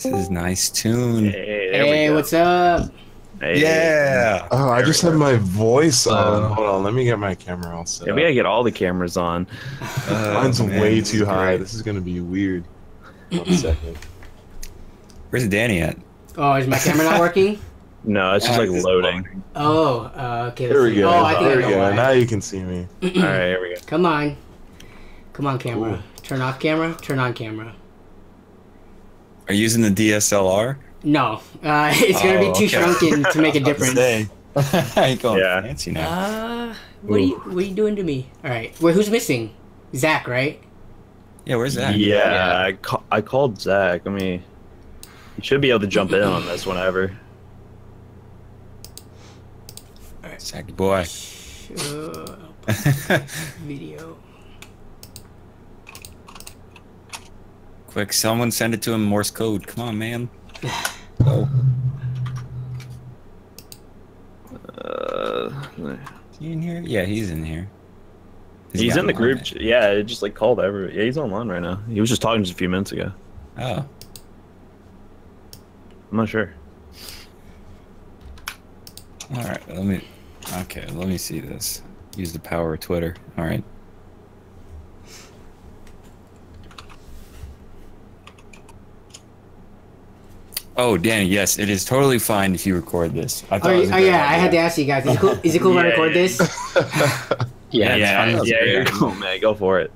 This is nice tune. Hey, what's up? Hey. Yeah. Oh, I just had my voice on. Hold on, let me get my camera all set we gotta get all the cameras on. Mine's way too high. This is gonna be weird. 1 second. Where's Danny at? Oh, is my camera not working? No, it's just like loading. Oh, okay. There we go. Oh, I think there we I know go. why. Now you can see me. All right, here we go. Come on. Come on, camera. Turn off camera. Turn on camera. Are you using the DSLR? No. It's going to be too shrunken to make a difference. I ain't going fancy now. What are you doing to me? All right. Wait, who's missing? Zach, right? Yeah, where's Zach? Yeah, I called Zach. I mean, you should be able to jump in on this whenever. All right. Zach boy. Video. Quick, someone send it to him Morse code. Come on, man. Go. Is he in here? Yeah, he's in here. He's in the group. Yeah, it just like called ever. Yeah, he's online right now. He was just talking just a few minutes ago. Oh. I'm not sure. All right, let me see this. Use the power of Twitter. All right. Oh, Danny, yes, it is totally fine if you record this. I thought it was a great idea. I had to ask you guys. Is it cool if I record this? Yeah, cool, man. Go for it.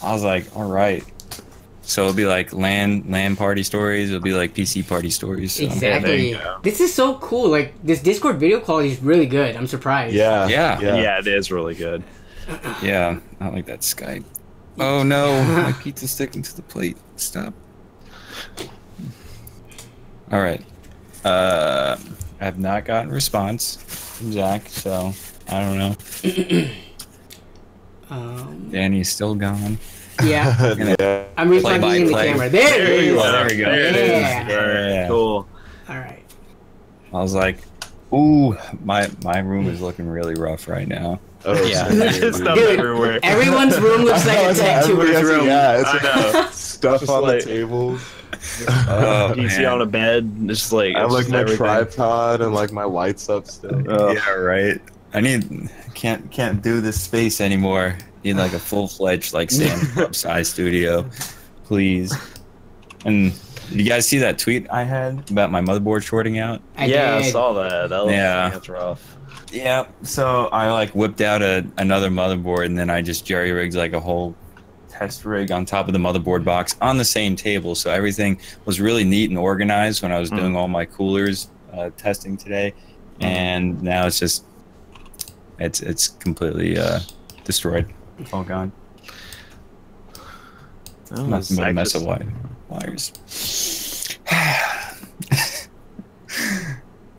I was like, all right. So it'll be like LAN party stories. It'll be like PC party stories. So. Exactly. This is so cool. Like this Discord video quality is really good. I'm surprised. Yeah, it is really good. Yeah, not like that Skype. Oh no, my pizza's sticking to the plate. Stop. All right. I have not gotten a response from Zach, so I don't know. Danny's still gone. Yeah. I'm replugging the camera. There you go. There we go. Yeah. Cool. All right. I was like, ooh, my room is looking really rough right now. Oh, yeah. Dude, everyone's room looks like a TechVengers room. Yeah, it's stuff on the tables. PC on a bed. Just like I have like my tripod and like my lights up still. Yeah, right. Can't do this space anymore. Need like a full-fledged like stand-up size studio, please. And did you guys see that tweet I had about my motherboard shorting out? I saw that. That's rough. Yeah. So I like whipped out another motherboard and then I just jerry rigged like a whole test rig on top of the motherboard box on the same table, so everything was really neat and organized when I was doing all my coolers testing today. And now it's just it's completely destroyed. It's all gone. Oh, nothing but a mess of wires.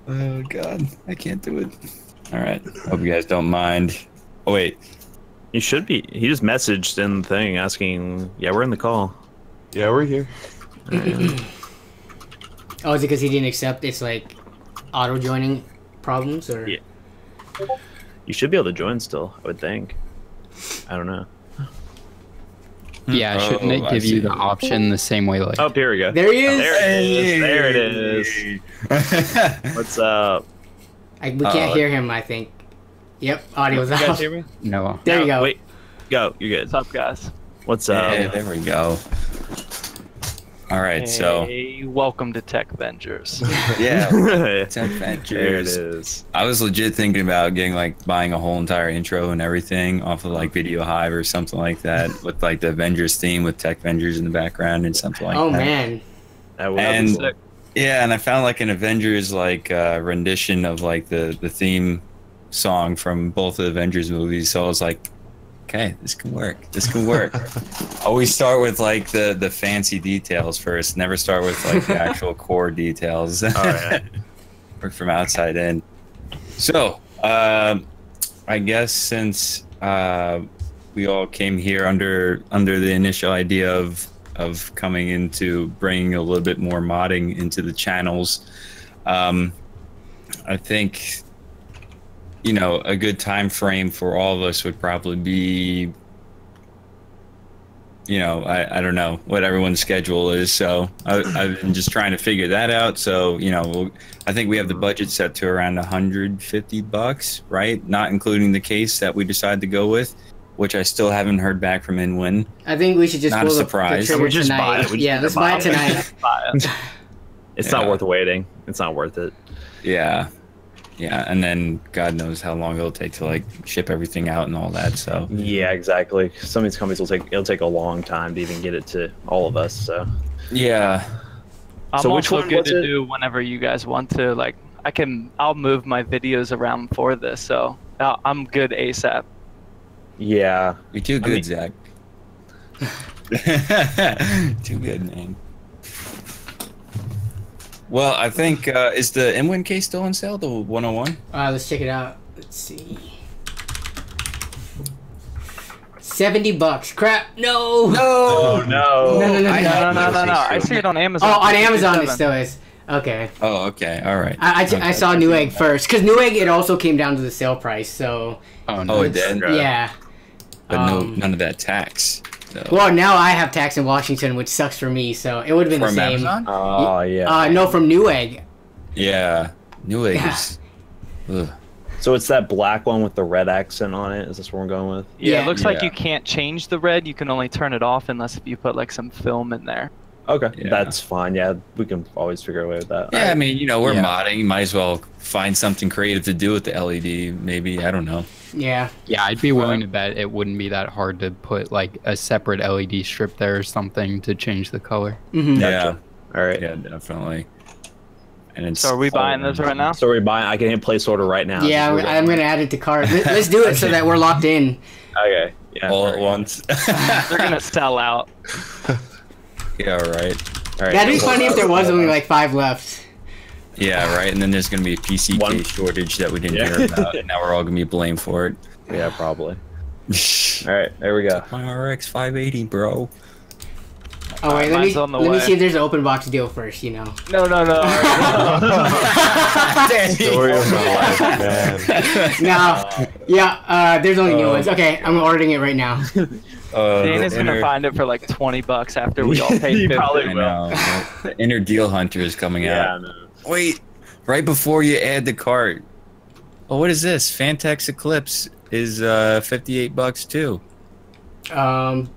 Oh god, I can't do it. All right, hope you guys don't mind. Oh wait, you should be. He just messaged in the thing asking. Yeah, we're in the call. Yeah, we're here. Oh, is it because he didn't accept? It's like auto joining problems, or? Yeah. You should be able to join still, I would think. I don't know. Yeah, shouldn't it give you the option the same way? Like, oh, here we go. There he is. There it is. What's up? We can't hear him, I think. Yep, audio's you off. guys hear me? No. There you go. Wait, go. You're good. What's up, guys? What's up? Hey, there we go. All right, Hey, welcome to Techvengers. Yeah, Techvengers. There it is. I was legit thinking about buying a whole entire intro and everything off of like Video Hive or something like that with like the Avengers theme with Techvengers in the background and something like that. Oh man. That would be sick. Yeah, and I found like an Avengers like rendition of like the theme song from both of the Avengers movies, so I was like, okay, this can work. This can work. Always start with like the fancy details first. Never start with like the actual core details. Work from outside in. So, I guess since we all came here under the initial idea of coming into bringing a little bit more modding into the channels, I think, you know, a good time frame for all of us would probably be you know, I don't know what everyone's schedule is, so I've been just trying to figure that out. So, you know, I think we have the budget set to around $150, right? Not including the case that we decide to go with, which I still haven't heard back from Inwin. I think we should just Not a surprise. The We just tonight. buy it. Yeah, let's buy it tonight. It's not worth waiting. It's not worth it. Yeah. Yeah, and then God knows how long it'll take to like ship everything out and all that. So Yeah, exactly. Some of these companies it'll take a long time to even get it to all of us. So yeah, I'm So which also one good was to it? do whenever you guys want to. Like, I'll move my videos around for this, so I'm good ASAP. yeah, you're too good, mean- Zach. Too good, man. Well, I think is the Inwin case still on sale? The 101. Let's check it out. Let's see. $70. Crap! No! No, Oh no. No! No. I see it on Amazon. Oh, on Amazon it 57. still is. Okay. Oh, okay, all right. I saw Newegg first, because Newegg it also came down to the sale price. So Oh, no. Oh, it did. yeah. But none of that tax. So. Well, now I have tax in Washington, which sucks for me. So it would have been From the same. Amazon? Oh yeah. No, from Newegg. Yeah, Newegg is. Ugh. So it's that black one with the red accent on it. Is this what we're going with? Yeah, Yeah. it looks like Yeah. you can't change the red. You can only turn it off unless if you put like some film in there. Okay, Yeah. that's fine. Yeah, we can always figure a way with that. Yeah, I mean, you know, we're Yeah. modding. You might as well find something creative to do with the LED. Maybe, I don't know. Yeah. Yeah, I'd be willing to bet it wouldn't be that hard to put like a separate LED strip there or something to change the color. Mm-hmm. Yeah, All right. yeah, definitely. And it's So are we buying this right now? So we're buying. I can hit place order right now. Yeah, We're I'm gonna add it to cart. Let's do it so that we're locked in. Okay. Yeah. all all at right. once. They're gonna sell out. Yeah, right. All right. That'd be funny if there was only like 5 left. Yeah, right. And then there's gonna be a PC One- case shortage that we didn't Yeah. hear about, and now we're all gonna be blamed for it. Yeah, probably. All right. There we go. My RX 580, bro. Oh wait, Mine's on the let me way. see if there's an open box deal first. You know. No. Story of my life, man. No. Yeah. There's only new ones. Okay, I'm ordering it right now. Dana's gonna find it for like $20 after we all pay He 50. probably I will. know. The inner deal hunter is coming Yeah. out. No. Wait, right before you add the cart. Oh, what is this? Fantex Eclipse is $58 too. Um.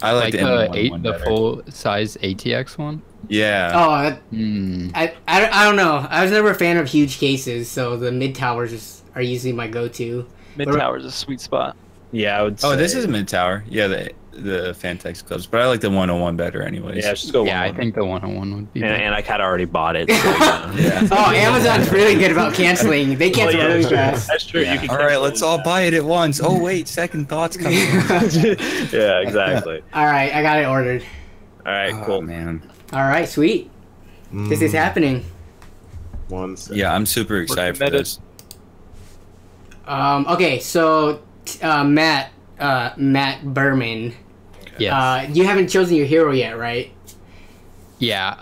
I like, the M1 one the better. full size ATX one. Yeah. Oh, that, Hmm. I don't know. I was never a fan of huge cases, so the mid towers are usually my go-to. Mid tower's a sweet spot. Yeah, I would. Oh, this say- is a mid tower. Yeah, the Fantex Eclipse, but I like the 101 better, anyways. Yeah, let's just go. Yeah, I 101. think the 101 would be. And, better. and I kind of already bought it. So, yeah. Yeah. Oh, Amazon's really good about canceling. They cancel Well, yeah, really fast. That's true. You can All right, let's all buy it at once. Oh wait, second thoughts coming. Yeah, exactly. All right, I got it ordered. All right, Oh cool. man. All right, sweet. This is happening. 1 second. Yeah, I'm super excited for committed. this. Okay, so Matt Berman, Yes. you haven't chosen your hero yet, right? Yeah,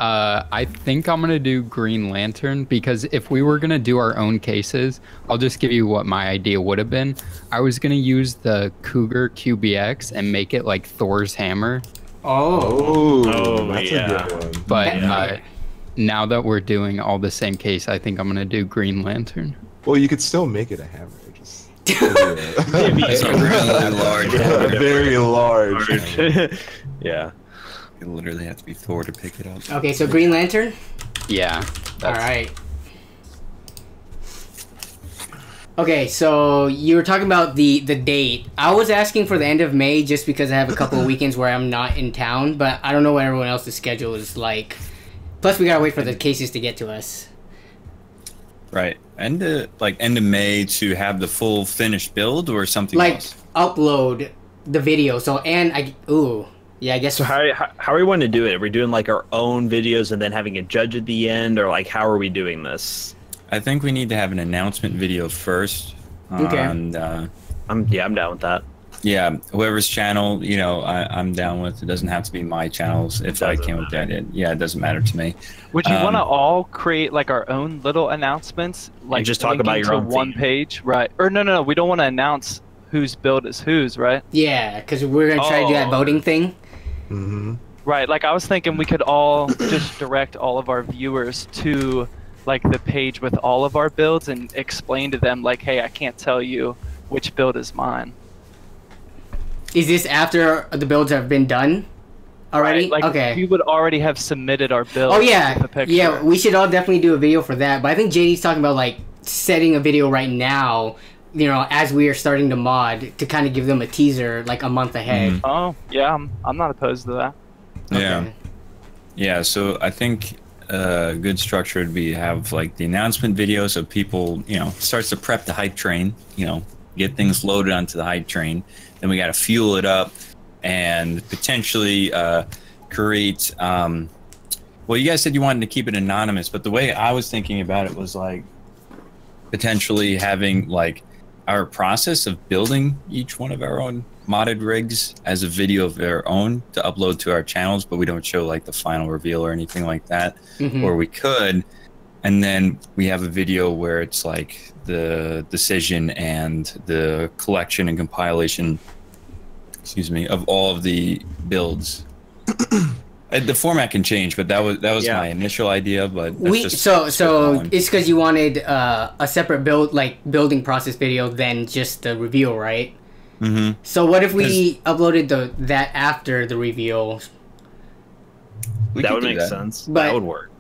I think I'm gonna do Green Lantern because if we were gonna do our own cases, I'll just give you what my idea would have been. I was gonna use the Cougar QBX and make it like Thor's hammer, Oh. Oh, that's yeah. a good one. but Yeah. now that we're doing all the same case, I think I'm gonna do Green Lantern. Well, you could still make it a hammer. Just It's a really large. a very large. Yeah. You literally have to be Thor to pick it up. Okay, so Green Lantern. Yeah. All right. Okay, so you were talking about the date. I was asking for the end of May just because I have a couple of weekends where I'm not in town, but I don't know what everyone else's schedule is like. Plus, we gotta wait for the cases to get to us. Right. End of May to have the full finished build or something Like else. upload the video. So I guess. So how are we wanting to do it? Are we doing like our own videos and then having a judge at the end, or like how are we doing this? I think we need to have an announcement video first. Okay. And I'm down with that. yeah, whoever's channel, I'm down with. It doesn't have to be my channels if I Doesn't came with that. Yeah, it doesn't matter to me. Would you want to Um, all create like our own little announcements, like just talk about linking your to own one theme? page, right? Or no, we don't want to announce whose build is whose, right? Yeah, because we're gonna try to do that Oh. voting thing. Right, like I was thinking we could all just direct all of our viewers to like the page with all of our builds and explain to them like, hey, I can't tell you which build is mine. Is this after the builds have been done already? Right, like okay. we would already have submitted our build. Oh yeah, with a picture. yeah. We should all definitely do a video for that. But I think JD's talking about like setting a video right now. You know, as we are starting to mod, to kind of give them a teaser like a month ahead. Oh yeah, I'm not opposed to that. Yeah. Okay. Yeah, so I think a good structure would be have like the announcement video so people, you know, starts to prep the hype train, you know, get things loaded onto the hype train. Then we got to fuel it up and potentially create, well, you guys said you wanted to keep it anonymous, but the way I was thinking about it was like potentially having like our process of building each one of our own modded rigs as a video of their own to upload to our channels, but we don't show like the final reveal or anything like that. Or we could, and then we have a video where it's like the decision and the collection and compilation, excuse me, of all of the builds. The format can change, but that was my initial idea. But that's so it's because you wanted a separate building process video than just the reveal, right? So what if we uploaded that after the reveal? That would make sense. But, that would work.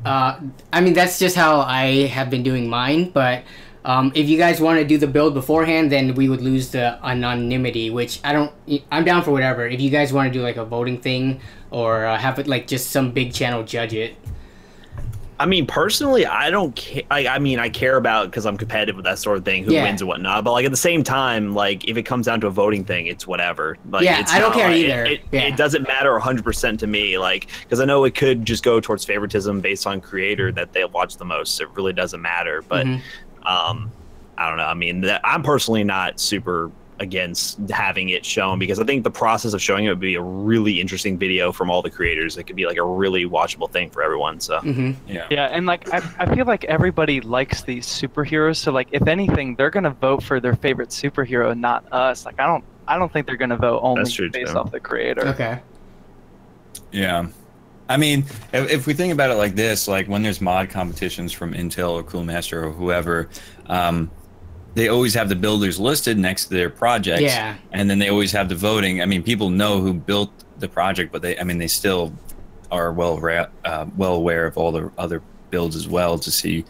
I mean, that's just how I have been doing mine. But if you guys want to do the build beforehand, then we would lose the anonymity, which I'm down for whatever. If you guys want to do like a voting thing or have it like just some big channel judge it. I mean, personally, I don't care. I mean, I care about because I'm competitive with that sort of thing, who wins and whatnot. But like at the same time, like if it comes down to a voting thing, it's whatever. Like, yeah, it's I don't care either. It doesn't matter 100% to me. Like because I know it could just go towards favoritism based on creator that they watch the most. It really doesn't matter. But I don't know. I mean, I'm personally not super against having it shown because I think the process of showing it would be a really interesting video from all the creators. It could be like a really watchable thing for everyone. So yeah, and like I feel like everybody likes these superheroes. So like if anything, they're gonna vote for their favorite superhero, not us. Like I don't think they're gonna vote only based off the creator. Okay. Yeah. I mean, if we think about it like this, like when there's mod competitions from Intel or Coolmaster or whoever, they always have the builders listed next to their projects. Yeah. And then they always have the voting. I mean, people know who built the project, but they still are well aware of all the other builds as well to see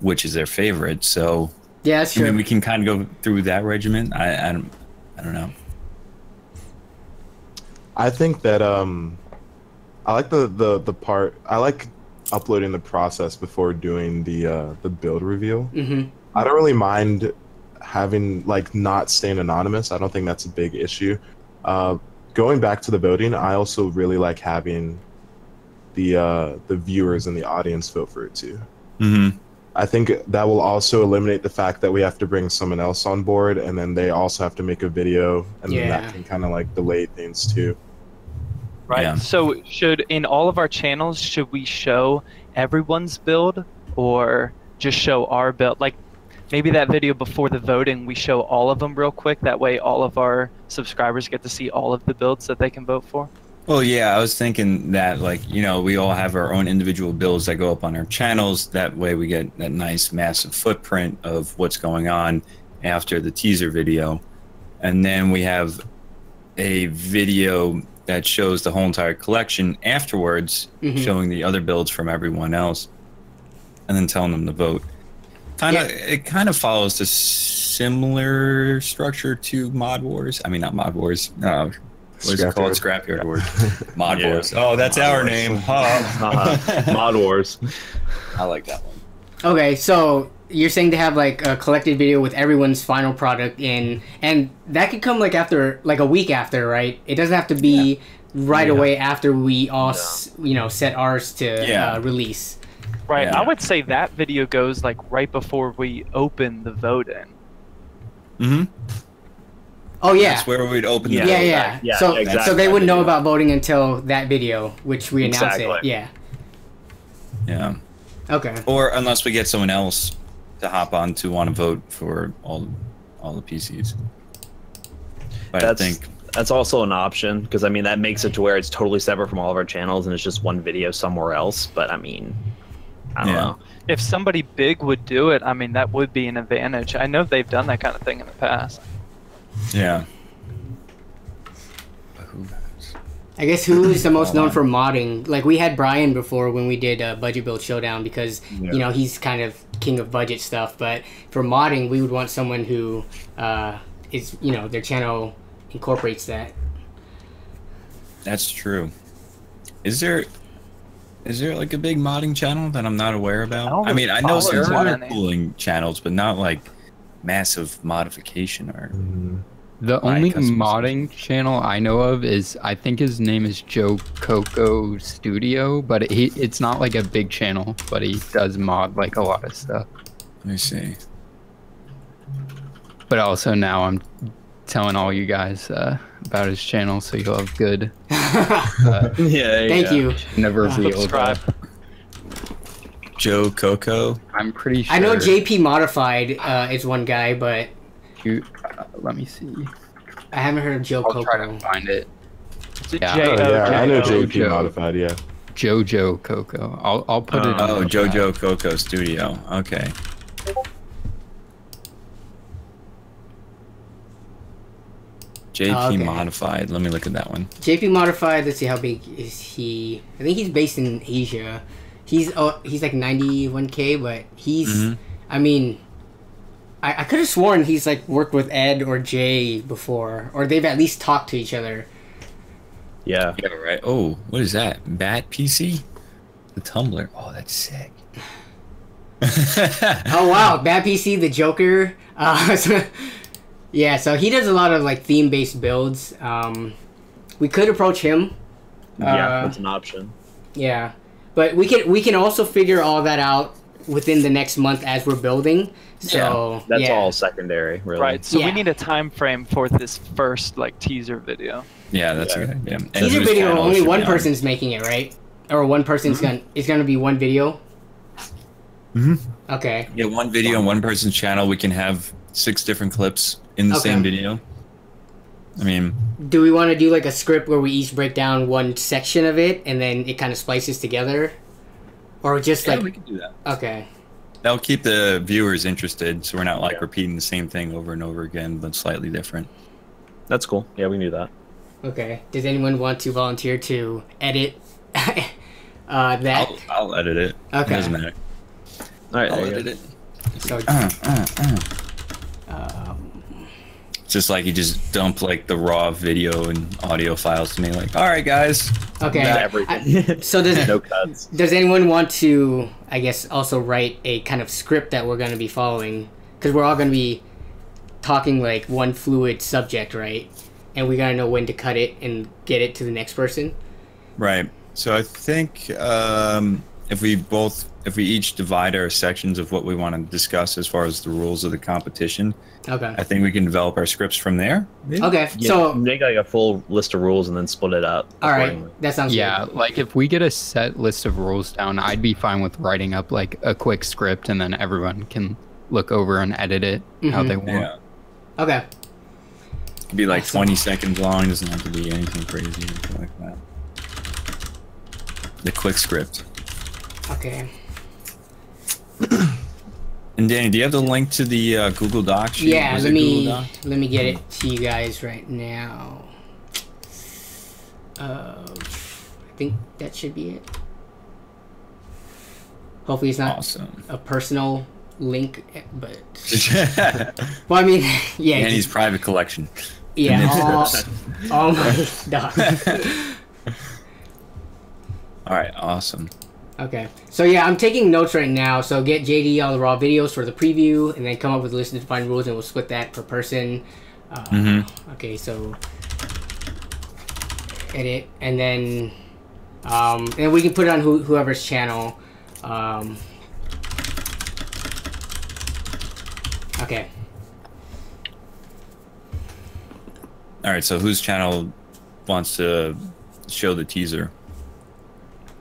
which is their favorite. So yeah, that's true. I mean, we can kind of go through that regimen. I don't know. I think that I like the part. I like uploading the process before doing the build reveal. I don't really mind having like not staying anonymous. I don't think that's a big issue. Going back to the voting, I also really like having the viewers and the audience vote for it too. I think that will also eliminate the fact that we have to bring someone else on board, and then they also have to make a video, and then that can kind of like delay things too. Right. Yeah. So in all of our channels, should we show everyone's build or just show our build? Like maybe that video before the voting, we show all of them real quick. That way all of our subscribers get to see all of the builds that they can vote for. Well, yeah, I was thinking that, like, you know, we all have our own individual builds that go up on our channels. That way we get that nice, massive footprint of what's going on after the teaser video. And then we have a video that shows the whole entire collection afterwards, showing the other builds from everyone else, and then telling them to vote. It kind of follows the similar structure to Mod Wars. I mean, not Mod Wars. What's it called? Scrapyard Wars. Mod Wars. Oh, that's our name. Mod Wars. I like that one. Okay, so you're saying to have like a collected video with everyone's final product in, and that could come like after, like a week after, right? It doesn't have to be right away after we all, set ours to release. Right. Yeah. I would say that video goes like right before we open the vote-in. Oh yeah. That's where we'd open the vote. Yeah. So they wouldn't know about voting until that video, which we announced it. Yeah. Yeah. Okay. Or unless we get someone else to hop on to want to vote for all the PCs. But I think That's also an option because I mean that makes it to where it's totally separate from all of our channels and it's just one video somewhere else. But I mean, I don't know. If somebody big would do it, I mean that would be an advantage. I know they've done that kind of thing in the past. Yeah. I guess who is the most known for modding? Like we had Brian before when we did Budget Build Showdown because you know he's kind of king of budget stuff. But for modding, we would want someone who is their channel incorporates that. That's true. Is there like a big modding channel that I'm not aware about? I mean, I know some water cooling channels, but not like massive modification or. The only modding channel I know of is, I think his name is Joe Coco Studio, but it's not like a big channel, but he does mod like a lot of stuff. Let me see. But also now I'm telling all you guys about his channel, so you'll have good. Thank you. Never revealed. Joe Coco. I'm pretty sure. I know JP Modified is one guy, but. Let me see. I haven't heard of Joe Coco. I'll try to find it. I know JP Modified. Yeah. JoJo Coco. I'll put it. Oh, JoJo Coco Studio. Okay. JP Modified. Let me look at that one. JP Modified. Let's see, how big is he? I think he's based in Asia. He's like 91K, but he's. I mean. I could have sworn he's like worked with Ed or Jay before, or they've at least talked to each other. Yeah. Yeah, right. Oh, what is that? Bat PC? The Tumblr. Oh, that's sick. Oh wow, Bad PC, the Joker. Yeah, so he does a lot of like theme-based builds. We could approach him. Yeah, that's an option. Yeah, but we can also figure all that out within the next month as we're building. So that's all secondary, really. Right. So we need a time frame for this first like teaser video. Yeah, that's a good idea. Teaser video, only one person's making it, right? Or one person's it's gonna be one video. Okay. Yeah, one video on one person's channel. We can have 6 different clips in the same video. I mean, do we want to do like a script where we each break down one section of it and then it kind of splices together, or just like we can do that. Okay. That'll keep the viewers interested, so we're not like repeating the same thing over and over again, but slightly different. That's cool. Yeah, we can do that. Okay. Does anyone want to volunteer to edit that? I'll edit it. Okay. It doesn't matter. All right, I'll edit it. So, just like you just dump like the raw video and audio files to me, like, all right, guys. Okay. Everything. So no cuts. Does anyone want to, I guess, also write a kind of script that we're going to be following? Because we're all going to be talking like one fluid subject, right? And we got to know when to cut it and get it to the next person. Right. So I think if we each divide our sections of what we want to discuss as far as the rules of the competition, I think we can develop our scripts from there. Maybe? Okay, yeah, so make like a full list of rules and then split it up. All right, that sounds good. Like if we get a set list of rules down, I'd be fine with writing up like a quick script and then everyone can look over and edit it how they want. Yeah. Okay. It could be like 20 seconds long. It doesn't have to be anything crazy or anything like that. The quick script. Okay. And Danny, do you have the link to the Google Docs? Yeah, let me get it to you guys right now. I think that should be it. Hopefully it's not a personal link, but well, I mean, yeah. Danny's private collection. Yeah, all my docs. All right, awesome. Okay, so yeah, I'm taking notes right now. So get JD all the raw videos for the preview, and then come up with a list of defined rules, and we'll split that per person. Okay, so edit, and then we can put it on whoever's channel. Okay. All right, so whose channel wants to show the teaser?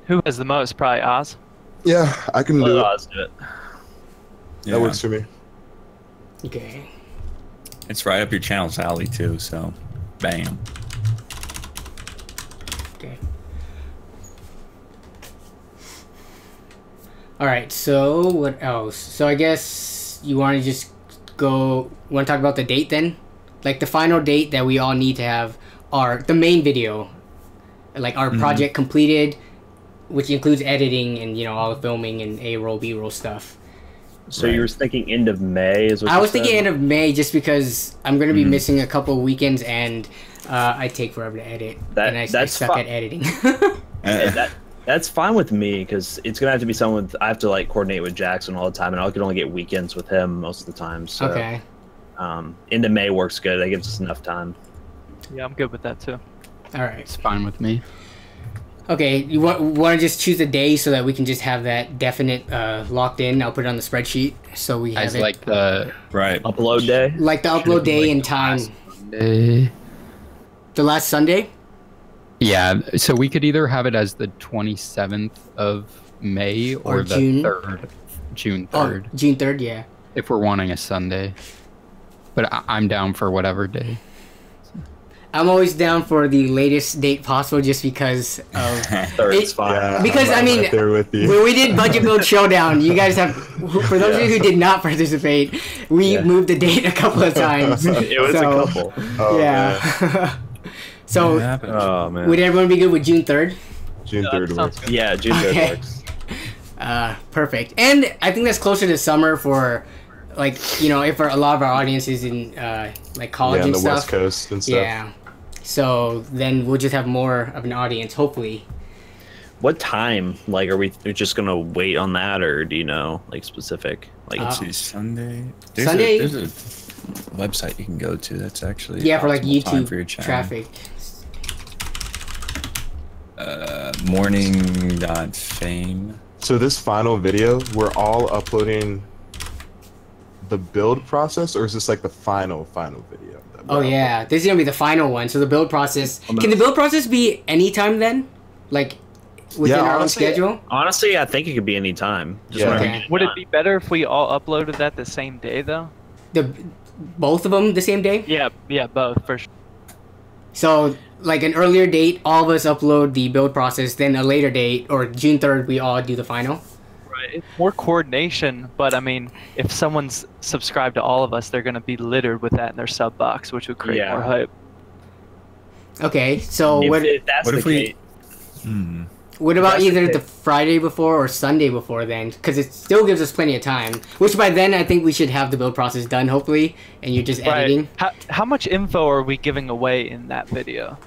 Who has the most? Probably Oz. Yeah, I can do it. Oz do it. That works for me. Okay. It's right up your channel's alley too, so bam. All right. So what else? So I guess you want to just go. Want to talk about the date then? Like the final date that we all need to have the main video, like our project completed, which includes editing and all the filming and A-roll, B-roll stuff. So you were thinking end of May? I was thinking end of May just because I'm going to be missing a couple of weekends and I take forever to edit. And I suck at editing. That's fine with me because it's going to have to be someone I have to like coordinate with Jackson all the time, and I can only get weekends with him most of the time. So, okay. End of May works good. That gives us enough time. Yeah, I'm good with that too. All right. It's fine with me. Okay, you want to just choose a day so that we can just have that definite locked in. I'll put it on the spreadsheet so we have As it. like the upload day. Like the upload day and time. Sunday. The last Sunday? Yeah, so we could either have it as the 27th of May or the June. 3rd, June 3rd. Oh, June 3rd, yeah. If we're wanting a Sunday. But I'm down for whatever day. I'm always down for the latest date possible just because of... Third's fine. Yeah, because, I'm I mean, right there with you. when we did Budget Build Showdown, you guys have... For those of you who did not participate, we moved the date a couple of times. It was a couple. Oh, Yeah. So, Oh man. would everyone be good with June 3rd? June Yeah, 3rd that works. sounds good. Yeah, June 3rd Okay. works. Perfect. And I think that's closer to summer for, like, if a lot of our audience is in, like, college Yeah, on and the stuff. West Coast and stuff. Yeah. So then we'll just have more of an audience, hopefully. What time? Like, are we just gonna wait on that, or do you know, like, specific? Like, Let's see, Sunday. Sunday- There's a website you can go to that's actually Yeah, for like optimal time YouTube for your channel. traffic. Morning.fame. So this final video, we're all uploading the build process, or is this like the final video? that Oh we're yeah, this is gonna be the final one. So the build process. Can the build process be anytime then? Like within Yeah, our own honestly, schedule? honestly, I think it could be any time. Just Yeah. whenever Okay. you get Would it done. be better if we all uploaded that the same day though? Both of them the same day? Yeah, both for sure. So like an earlier date, all of us upload the build process. Then a later date, or June 3rd, we all do the final. Right. It's more coordination, but I mean, if someone's subscribed to all of us, they're gonna be littered with that in their sub box, which would create Yeah. more hype. Okay, so If that's What the if we- case, what about that's the either the case. Friday before or Sunday before then? Because it still gives us plenty of time. Which by then I think we should have the build process done, hopefully, and you're just editing. How much info are we giving away in that video?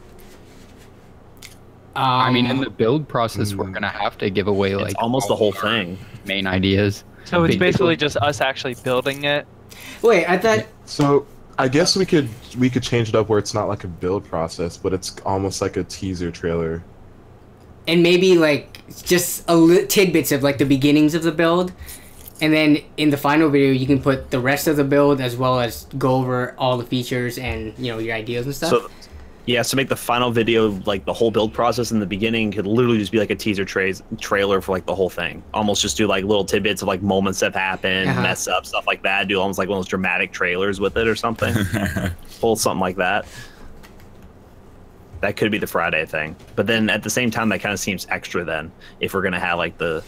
I mean, in the build process, we're going to have to give away, like, it's almost the whole thing. main ideas. So it's Big- basically just us actually building it. Wait, I thought. So I guess we could change it up where it's not like a build process, but it's almost like a teaser trailer. And maybe like just tidbits of like the beginnings of the build, and then in the final video you can put the rest of the build as well as go over all the features and your ideas and stuff. So, yeah, so make the final video, like the whole build process in the beginning, could literally just be like a teaser trailer for like the whole thing. Almost just do like little tidbits of like moments that happen, mess up, stuff like that. Do almost like one of those dramatic trailers with it or something. Pull something like that. That could be the Friday thing. But then at the same time, that kind of seems extra then, if we're going to have like the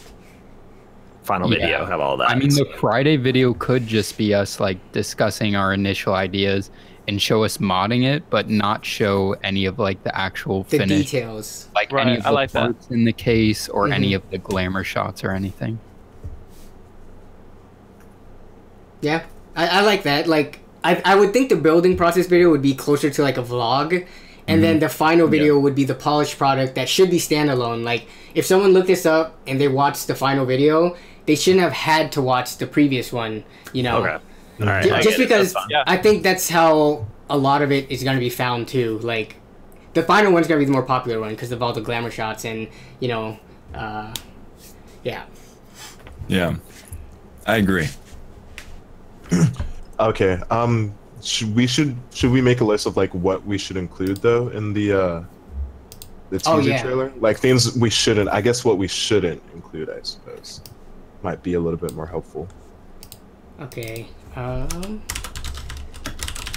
final video, have all that. I mean, the Friday video could just be us, like, discussing our initial ideas and show us modding it, but not show any of, like, the actual the finish. details. Like, Right, any of I the like that. parts in the case or any of the glamour shots or anything. Yeah, I like that. Like I would think the building process video would be closer to like a vlog, and then the final video would be the polished product that should be standalone. Like if someone looked this up and they watched the final video, they shouldn't have had to watch the previous one. Okay. All right. I Just get it. because That's fine. Yeah. I think that's how a lot of it is going to be found too. Like the final one's going to be the more popular one because of all the glamour shots and yeah. Yeah, I agree. Okay. Should we make a list of like what we should include though in the teaser yeah. trailer? Like things we shouldn't. I guess what we shouldn't include, I suppose, might be a little bit more helpful. Okay.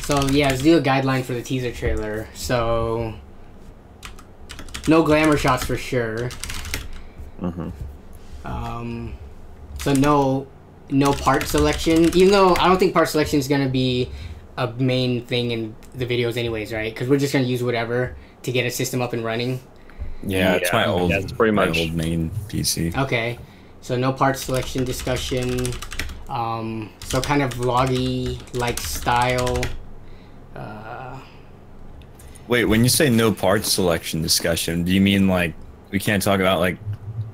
So yeah, let's do a guideline for the teaser trailer. So no glamour shots for sure. So no part selection. Even though I don't think part selection is gonna be a main thing in the videos, anyways, right? Because we're just gonna use whatever to get a system up and running. Yeah, it's my old, that's pretty much my old main PC. Okay, so no part selection discussion. So kind of vloggy like style. Wait, when you say no parts selection discussion, do you mean like we can't talk about like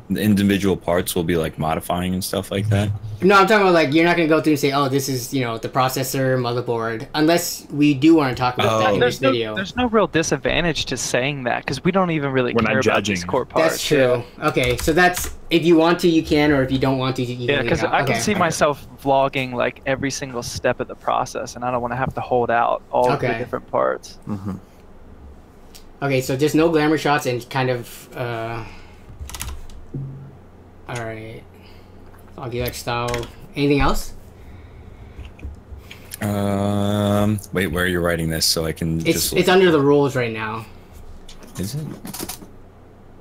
the individual parts we'll be like modifying and stuff like that? No, I'm talking about like you're not gonna go through and say, oh, this is, you know, the processor, motherboard, unless we do want to talk about that in this video. There's no real disadvantage to saying that because we don't even really care about these core parts. That's true. Okay, so that's, if you want to, you can, or if you don't want to, you can. Yeah, because I can see myself vlogging like every single step of the process, and I don't want to have to hold out all of the different parts. Mm-hmm. Okay, so just no glamour shots and kind of, alright. Vloggy like style. Anything else? Wait, where are you writing this so I can It's under the rules right now. Is it?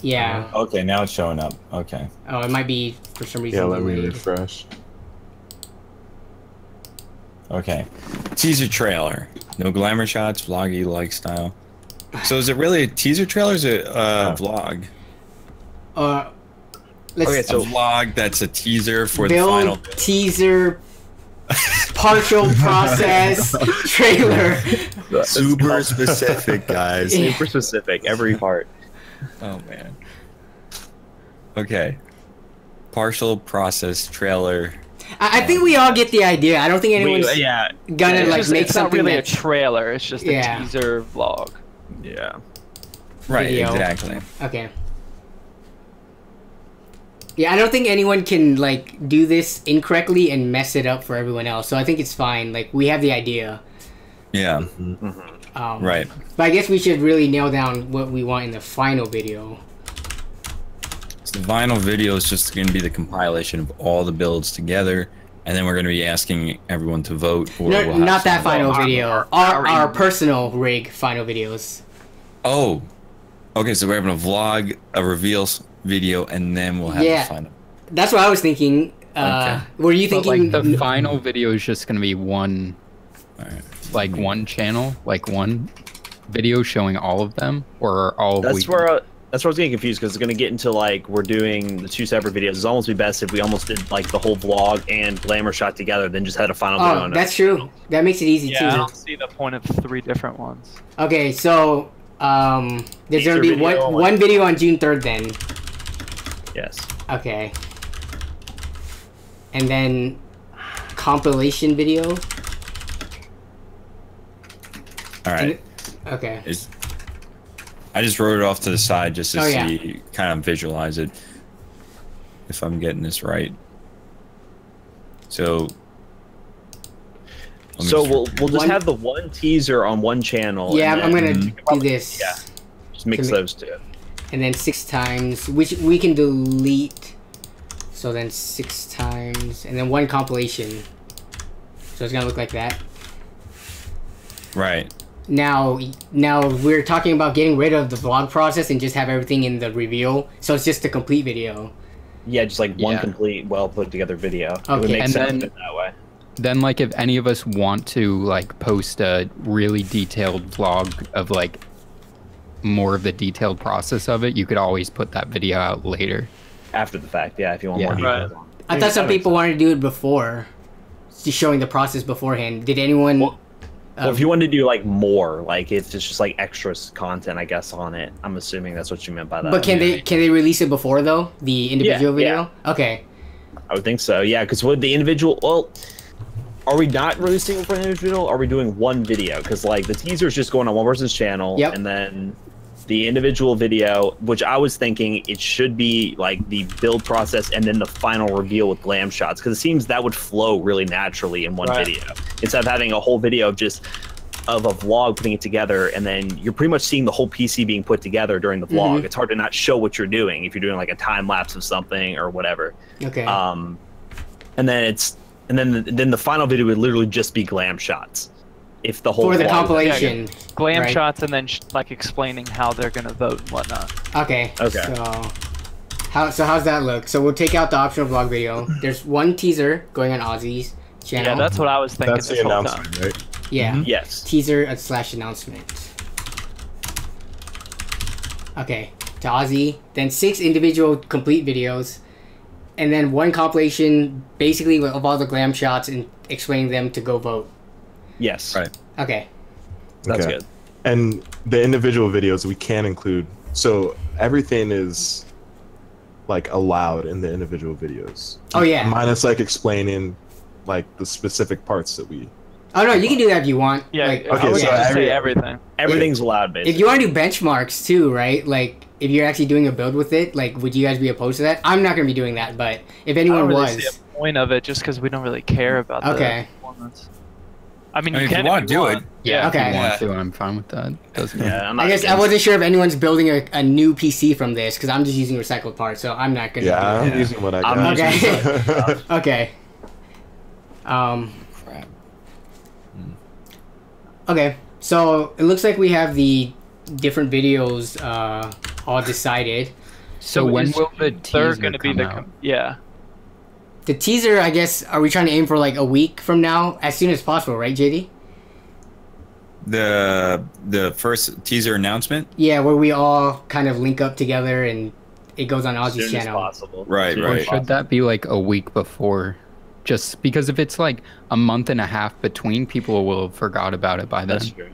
Yeah. Okay, now it's showing up. Okay. Oh, it might be for some reason. Yeah, let me delayed. refresh. Okay. Teaser trailer. No glamour shots, vloggy like style. So is it really a teaser trailer or is it a vlog? Let's Okay, so a vlog that's a teaser for the build final teaser partial process trailer. super specific, guys. Super specific, every part. Oh man. Okay. Partial process trailer. I think we all get the idea. I don't think anyone's gonna like it's make not something really that's a trailer. It's just a teaser vlog. Yeah. Right, video. exactly. Okay. Yeah, I don't think anyone can like do this incorrectly and mess it up for everyone else. So I think it's fine. Like we have the idea. Yeah. Right. But I guess we should really nail down what we want in the final video. So the final video is just going to be the compilation of all the builds together, and then we're going to be asking everyone to vote. Or No, we'll have not that some- final video. Our personal rig final videos. Oh. Okay, so we're having a vlog, a reveals video, and then we'll have the final. That's what I was thinking. Okay. Were you But, thinking like, the final video is just gonna be one, Alright. like one channel, like one video showing all of them, or all? That's where I was getting confused because it's going to get into like we're doing the two separate videos. It'd almost be best if we almost did like the whole vlog and glamour shot together, then just had a final video. Oh, that's true. That makes it easy too. I don't see the point of 3 different ones. Okay, so there's Teaser gonna be video one video on June 3rd then. Yes. Okay. And then compilation video. All right. Okay. I just wrote it off to the side just to yeah. see, kind of visualize it, if I'm getting this right. So. We'll just have the one teaser on one channel. Yeah, and I'm then gonna do this. Yeah. Just mix those two. And then 6 times, which we can delete. So then 6 times, and then one compilation. So it's gonna look like that. Right. Now we're talking about getting rid of the vlog process and just have everything in the reveal. So it's just a complete video. Yeah, just like one complete, well put together video. It would Okay. make And sense then- of it that way. Then, like, if any of us want to like post a really detailed vlog of like more of the detailed process of it, you could always put that video out later. After the fact, yeah, if you want Yeah. more details on it. I thought some people wanted to do it before, just showing the process beforehand. Did anyone? Well, if you wanted to do like more, like it's just like extras content, I guess, on it. I'm assuming that's what you meant by that. But can they release it before though? The individual video? Okay. I would think so. Yeah, because with the individual, well, are we not releasing it for an individual? Or are we doing one video? Because like the teaser is just going on one person's channel, and then the individual video, which I was thinking it should be like the build process and then the final reveal with glam shots, because it seems that would flow really naturally in one video instead of having a whole video of a vlog putting it together, and then you're pretty much seeing the whole PC being put together during the vlog. It's hard to not show what you're doing if you're doing like a time lapse of something or whatever. Okay. And then the final video would literally just be glam shots. If the whole for the vlog- compilation. Glam right? shots and then like explaining how they're gonna vote and whatnot. Okay. Okay. So How's that look? So we'll take out the optional vlog video. There's one teaser going on Ozzy's channel. Yeah, that's what I was thinking. That's this the whole announcement, time. right? Yeah. Yes. Teaser / announcement. Okay, to Ozzy. Then 6 individual complete videos, and then 1 compilation, basically of all the glam shots and explaining them to go vote. Yes. Right. Okay. That's Okay. good. And the individual videos we can include. So everything is like allowed in the individual videos. Oh yeah. Minus like explaining like the specific parts that we. Oh no, you can do that if you want. Yeah, Like, I would so just say every- everything. Everything's allowed, basically. if you want to do benchmarks too, right? Like if you're actually doing a build with it, like would you guys be opposed to that? I'm not gonna be doing that, but if I anyone don't really was, see a point of it just because we don't really care about Okay. the performance. I mean, I mean, you if can you want, do want. it. Yeah, Okay. if you want to, I'm fine with that. Doesn't matter. Yeah, I'm I not guess I against wasn't sure if anyone's building a new PC from this because I'm just using recycled parts, so I'm not gonna. Yeah, do I'm Yeah. using what I I'm got. Okay. Okay. Crap. Okay. So it looks like we have the different videos all decided. So when is will the They're teaser going to be come the out? yeah. The teaser, I guess, are we trying to aim for like a week from now, as soon as possible, right, JD? The first teaser announcement. Yeah, where we all kind of link up together and it goes on as Ozzy's soon as channel. possible. Right, Soon as right. Or possible. should that be like a week before? Just because if it's like a month and a half between, people will have forgot about it by then. That's true.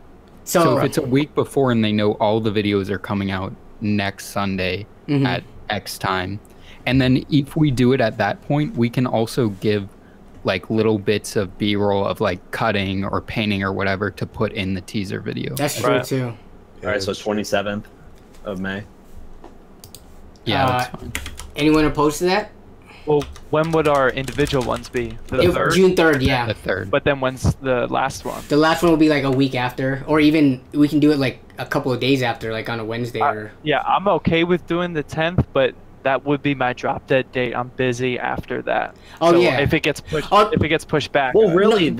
So if it's a week before and they know all the videos are coming out next Sunday Mhm. at X time, and then if we do it at that point, we can also give like little bits of B-roll of like cutting or painting or whatever to put in the teaser video. That's true Right. too. All right, so 27th of May. Yeah, Uh, that's fine. Anyone opposed to that? Well, when would our individual ones be? The third? June 3rd, yeah. The third. But then when's the last one? The last one will be like a week after, or even we can do it like a couple of days after, like on a Wednesday or. Yeah, I'm okay with doing the 10th, but that would be my drop dead date. I'm busy after that. Oh, So yeah. If it gets pushed, Oh. if it gets pushed back. Well, really,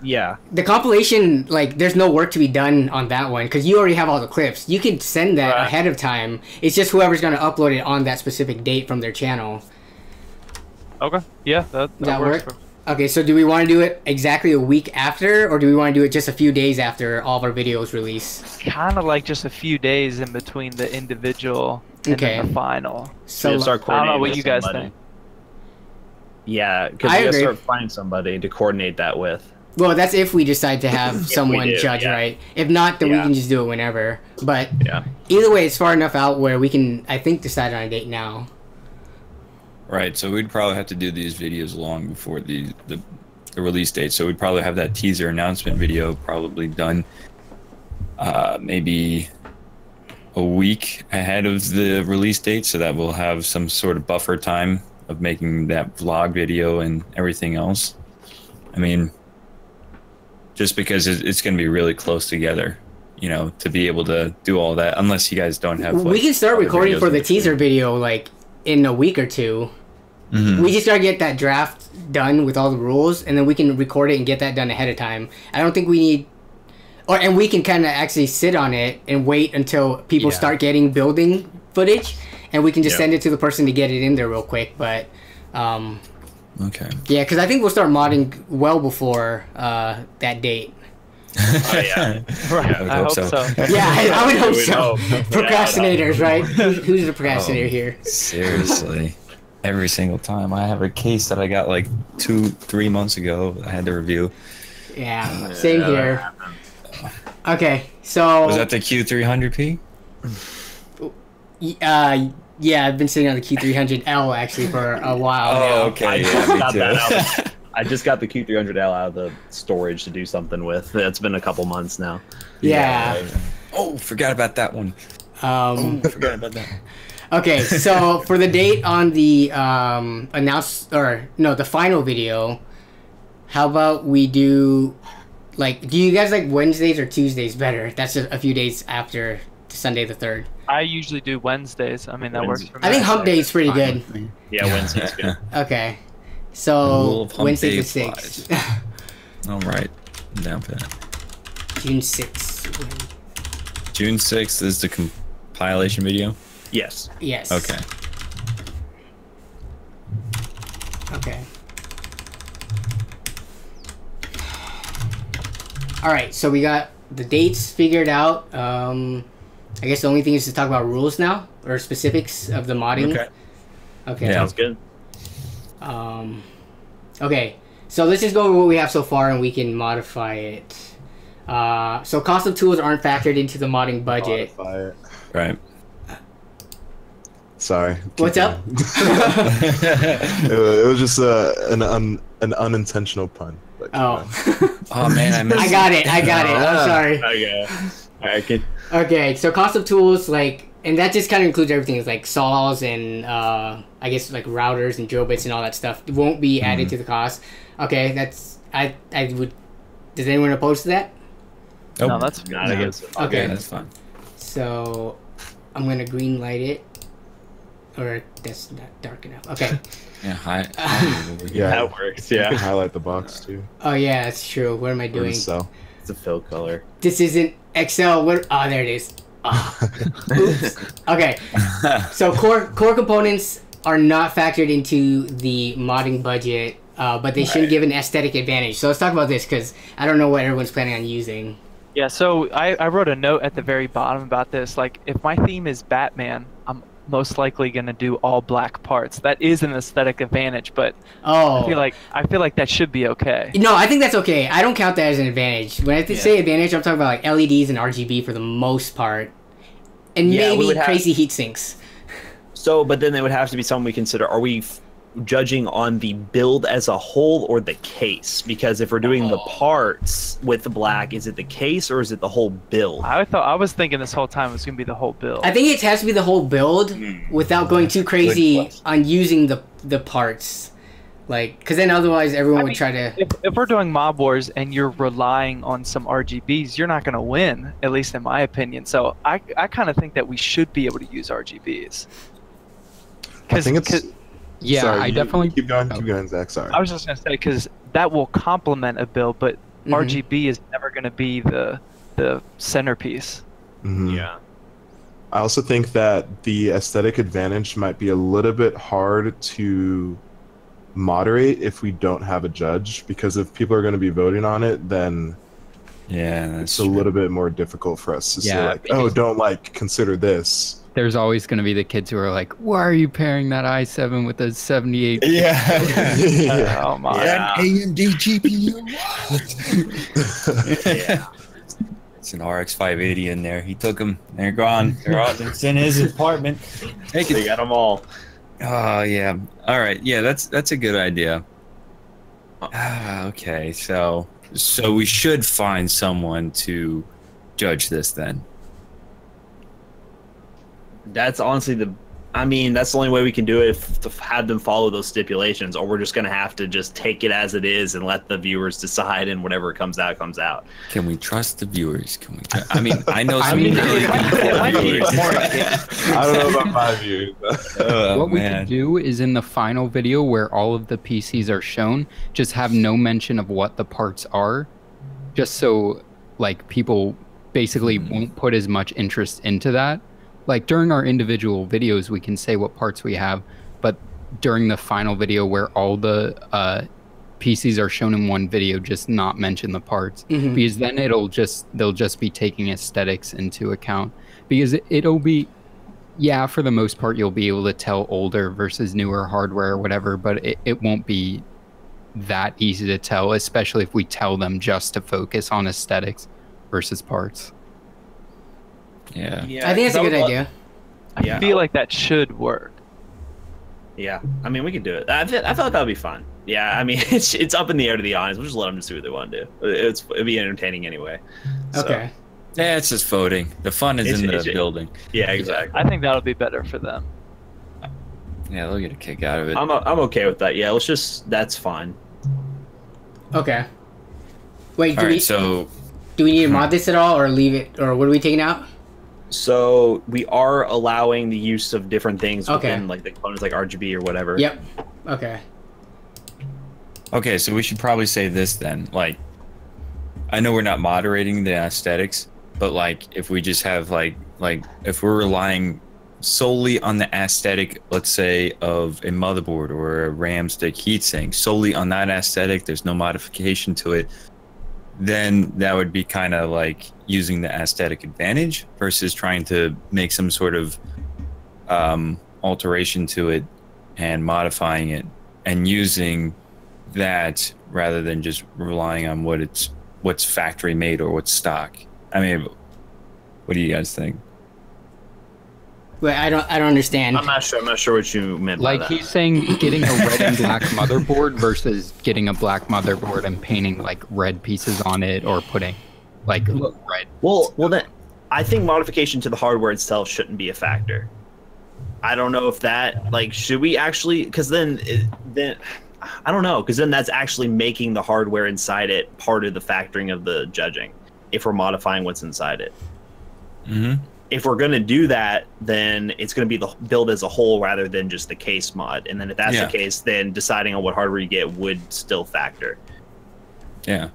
yeah. The compilation, like, there's no work to be done on that one because you already have all the clips. You can send that Right. ahead of time. It's just whoever's going to upload it on that specific date from their channel. Okay. Yeah, that that works. work? Okay, so do we want to do it exactly a week after, or do we want to do it just a few days after all of our videos release? Kind of like just a few days in between the individual and Okay. then the final. So start I don't know coordinating what with you guys somebody. think. Yeah, because I you gotta agree. start finding somebody to coordinate that with. well, that's if we decide to have someone do, judge, yeah. right? If not, then we Yeah. can just do it whenever. But Yeah. either way, it's far enough out where we can, I think, decide on a date now. Right. So we'd probably have to do these videos long before the release date. So we'd probably have that teaser announcement video probably done maybe a week ahead of the release date, so that we'll have some sort of buffer time of making that vlog video and everything else. I mean, just because it's going to be really close together, you know, to be able to do all that, unless you guys don't have. We like, can start other recording videos for in the between. teaser video, like, in a week or two. Mhm. We just gotta get that draft done with all the rules, and then we can record it and get that done ahead of time. I don't think we need, and we can kind of actually sit on it and wait until people Yeah. start getting building footage, and we can just Yeah. send it to the person to get it in there real quick. But Okay. yeah, because I think we'll start modding well before that date. Oh, yeah. Right. I would I hope hope so. so. Yeah, I would hope We'd so. hope. Procrastinators, right? Who's the procrastinator Oh. here? Seriously. Every single time. I have a case that I got like 2-3 months ago. I had to review. Yeah, same Yeah, here. Okay, so Was that the Q300P? yeah, I've been sitting on the Q300L actually for a while now. Oh, okay. I Yeah, just me got that too. out. I just got the Q300L out of the storage to do something with. It's been a couple months now. Yeah. Oh, forgot about that one. Forgot about that. Okay, so for the date on the the final video, how about we do, like, do you guys like Wednesdays or Tuesdays better? That's a few days after Sunday the 3rd. I usually do Wednesdays. I mean, that works for me. I think Hump Day is pretty good. Yeah, Wednesday's good. Okay, Rule so of Hump Wednesday Day the 6th. All right. I'm down for that. June 6th. June 6th is the compilation video. Yes. Yes. Okay. Okay. All right, so we got the dates figured out. I guess the only thing is to talk about rules now, or specifics of the modding. Okay. Okay. Yeah, sounds good. Okay, so let's just go over what we have so far, and we can modify it. So cost of tools aren't factored into the modding budget. Modify it. Right. Sorry. What's up? It was just an unintentional pun. But Oh man, I missed I got it. I'm sorry. Okay. I can. Okay, so cost of tools, like, and that just kind of includes everything. It's like saws and I guess like routers and drill bits and all that stuff. It won't be added to the cost. Okay, that's I would. Does anyone oppose to that? Nope. No, that's Not against it. Okay. Yeah, that's fine. So I'm gonna green light it, or that's not dark enough. Okay. Yeah, hi. Yeah, That works. you can Yeah. highlight the box too. Oh yeah, that's true. What am I doing? So It's a fill color. This isn't Excel. What? Oh, there it is. Oh. Oops. Okay. So core components are not factored into the modding budget, but they should give an aesthetic advantage. So let's talk about this because I don't know what everyone's planning on using. Yeah, so I wrote a note at the very bottom about this. Like, if my theme is Batman, I'm most likely going to do all black parts. That is an aesthetic advantage, but Oh. I feel like that should be okay. No, I think that's okay. I don't count that as an advantage. When I say advantage, I'm talking about like LEDs and RGB for the most part, and Yeah, we maybe would have- crazy heat sinks. So, but then there would have to be something we consider. Are we judging on the build as a whole or the case? Because if we're doing the parts with the black, is it the case or is it the whole build? I was thinking this whole time it was going to be the whole build. I think it has to be the whole build without going too crazy question. on using the parts, like because then otherwise everyone would try to. If we're doing Mob Wars and you're relying on some RGBs, you're not going to win, at least in my opinion. So I kind of think that we should be able to use RGBs. I think it's. Yeah, Sorry, I you definitely. keep going, Zach. Sorry. I was just going to say, because that will complement a build, but RGB is never going to be the centerpiece. Mhm. Yeah. I also think that the aesthetic advantage might be a little bit hard to moderate if we don't have a judge, because if people are going to be voting on it, then Yeah, that's it's a little bit more difficult for us to say Yeah, like, oh, don't like consider this. There's always going to be the kids who are like, "Why are you pairing that i7 with a 78?" Yeah. Yeah. Oh my. Yeah. AMD GPU. Yeah. It's an RX 580 in there. He took them. They're gone. They're all. It's in his apartment. Take They it. got them all. Oh yeah. All right. Yeah, that's a good idea. Okay. So we should find someone to judge this then. That's honestly that's the only way we can do it, if to have them follow those stipulations, or we're just gonna have to just take it as it is and let the viewers decide, and whatever comes out comes out. Can we trust the viewers? Can we? I mean, I know some really might be good viewers. I don't know about my view. Oh, What we man. could do is in the final video where all of the PCs are shown, just have no mention of what the parts are, just so like people basically won't put as much interest into that. Like during our individual videos, we can say what parts we have, but during the final video where all the PCs are shown in one video, just not mention the parts, because then they'll just be taking aesthetics into account, because it'll be, yeah, for the most part, you'll be able to tell older versus newer hardware or whatever, but it won't be that easy to tell, especially if we tell them just to focus on aesthetics versus parts. Yeah. I think that's a good idea. I feel like that should work. Yeah, I mean, we could do it. I feel like that would be fun. Yeah, I mean, it's up in the air, to be honest. We'll just let them just do what they want to do. It'd be entertaining anyway. So, Okay. Yeah, it's just voting. The fun is in the building. Yeah, exactly. I think that'll be better for them. Yeah, they'll get a kick out of it. I'm okay with that. Yeah, that's fine. Okay. Wait, All right, so do we need to mod this at all, or leave it, or what are we taking out? So we are allowing the use of different things Okay. within like the components, like RGB or whatever. Yep. Okay. okay, so we should probably say this then. Like, I know we're not moderating the aesthetics, but like if we just have like if we're relying solely on the aesthetic, let's say, of a motherboard or a RAM stick heatsink, solely on that aesthetic, there's no modification to it, then that would be kind of like using the aesthetic advantage versus trying to make some sort of alteration to it and modifying it and using that rather than just relying on what's factory made or what's stock. I mean, what do you guys think? Wait, I don't understand. I'm not sure what you meant by Like that. he's saying getting a red and black motherboard versus getting a black motherboard and painting like red pieces on it or putting like red. Well, then I think modification to the hardware itself shouldn't be a factor. I don't know if that, like, should we actually, because then I don't know, because then that's actually making the hardware inside it part of the factoring of the judging if we're modifying what's inside it. Mm-hmm. If we're going to do that, then it's going to be the build as a whole rather than just the case mod. And then if that's the case, then deciding on what hardware you get would still factor. Yeah.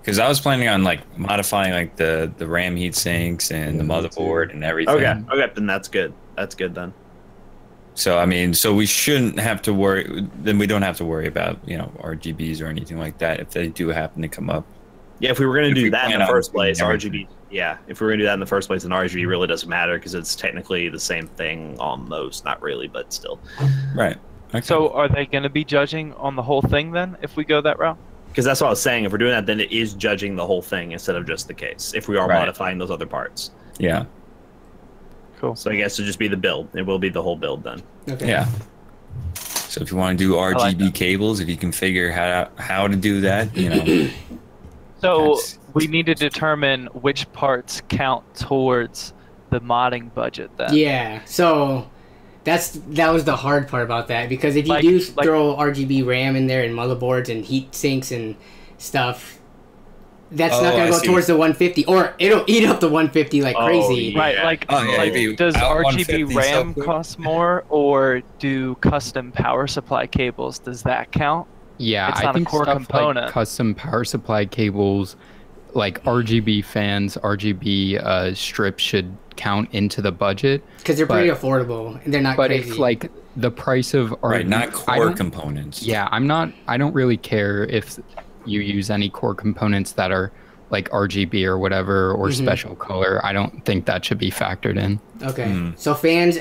Because I was planning on like modifying like the RAM heat sinks and the motherboard and everything. Okay, then that's good. That's good then. So I mean, so we shouldn't have to worry. Then we don't have to worry about, you know, RGBs or anything like that if they do happen to come up. Yeah, if we were going to do that in the first place, everything. RGB. Yeah, if we were going to do that in the first place, then RGB really doesn't matter because it's technically the same thing almost. Not really, but still. Right. Okay. So are they going to be judging on the whole thing then if we go that route? Because that's what I was saying. If we're doing that, then it is judging the whole thing instead of just the case. If we are modifying those other parts. Yeah. Cool. So I guess it'll just be the build. It will be the whole build then. Okay. Yeah. So if you want to do RGB cables, if you can figure how to do that, you know. So we need to determine which parts count towards the modding budget then. Yeah. So that was the hard part about that, because if you throw RGB RAM in there and motherboards and heat sinks and stuff, that's not going to go towards the 150, or it'll eat up the 150 like crazy. Yeah. Right, does RGB RAM cost more, or do custom power supply cables, does that count? Yeah, It's I not a think core stuff component. like custom power supply cables, like RGB fans, RGB strips should count into the budget. Because they're pretty affordable and they're not crazy. But if like the price of Right, not core components. Yeah, I don't really care if you use any core components that are like RGB or whatever or special color. I don't think that should be factored in. Okay. So fans,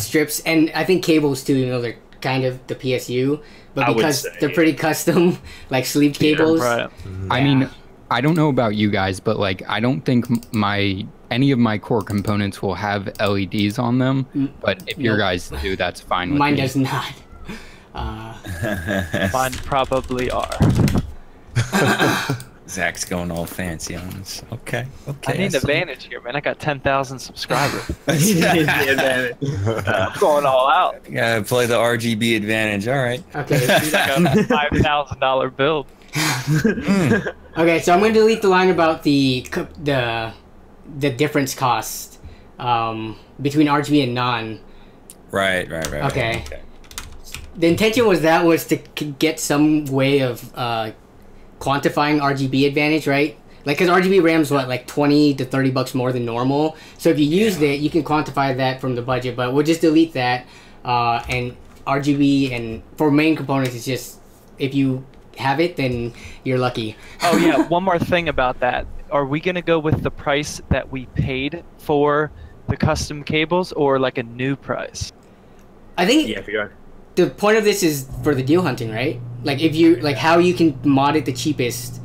strips, and I think cables too, even though they're kind of the PSU, but because they're pretty custom, like sleeve cables. Right. I mean, I don't know about you guys, but like I don't think any of my core components will have LEDs on them. But if your guys do, that's fine with Mine me. does not. Mine probably are. Zach's going all fancy on this. Okay. I need an advantage here, man. I got 10,000 subscribers. I'm going all out. You gotta play the RGB advantage. All right. Okay. Like a $5,000 build. Okay, so I'm going to delete the line about the difference cost between RGB and non. Right. Okay. The intention was to get some way of quantifying RGB advantage, right? Like, because RGB RAM's what, like $20 to $30 more than normal. So if you used it, you can quantify that from the budget. But we'll just delete that. And RGB and for main components, it's just if you have it, then you're lucky. Oh yeah, one more thing about that. Are we gonna go with the price that we paid for the custom cables, or like a new price? I think Yeah, if you are. the point of this is for the deal hunting, right? Like if you like how you can mod it the cheapest.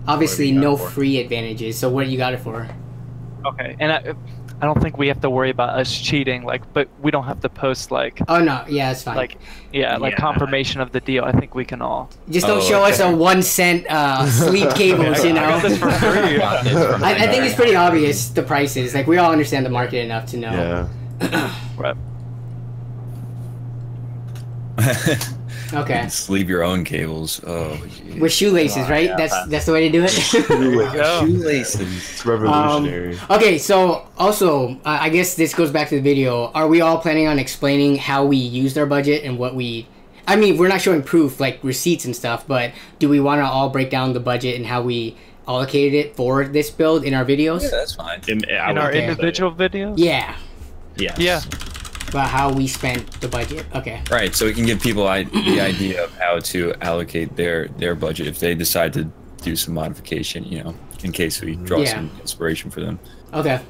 Obviously, no free advantages. So what you got it for? Okay, and I don't think we have to worry about us cheating. Like, but we don't have to post like. Oh no, yeah, it's fine. Like, confirmation of the deal. I think we can all. Just don't show us a 1 cent sleeve cables, you know. I got this for free. I think it's pretty obvious the prices. Like we all understand the market enough to know. Yeah. Right. Okay. Sleeve your own cables. Oh, geez. With shoelaces, right? yeah, that's the way to do it. Shoelaces. It's revolutionary. Okay, so also, I guess this goes back to the video. Are we all planning on explaining how we used our budget and what we... I mean, we're not showing proof, like receipts and stuff, but do we want to all break down the budget and how we allocated it for this build in our videos? Yeah, that's fine. In our individual videos? Yeah. Yes. Yeah. about how we spent the budget. Okay. Right, so we can give people the idea of how to allocate their budget if they decide to do some modification, you know, in case we draw some inspiration for them. Okay.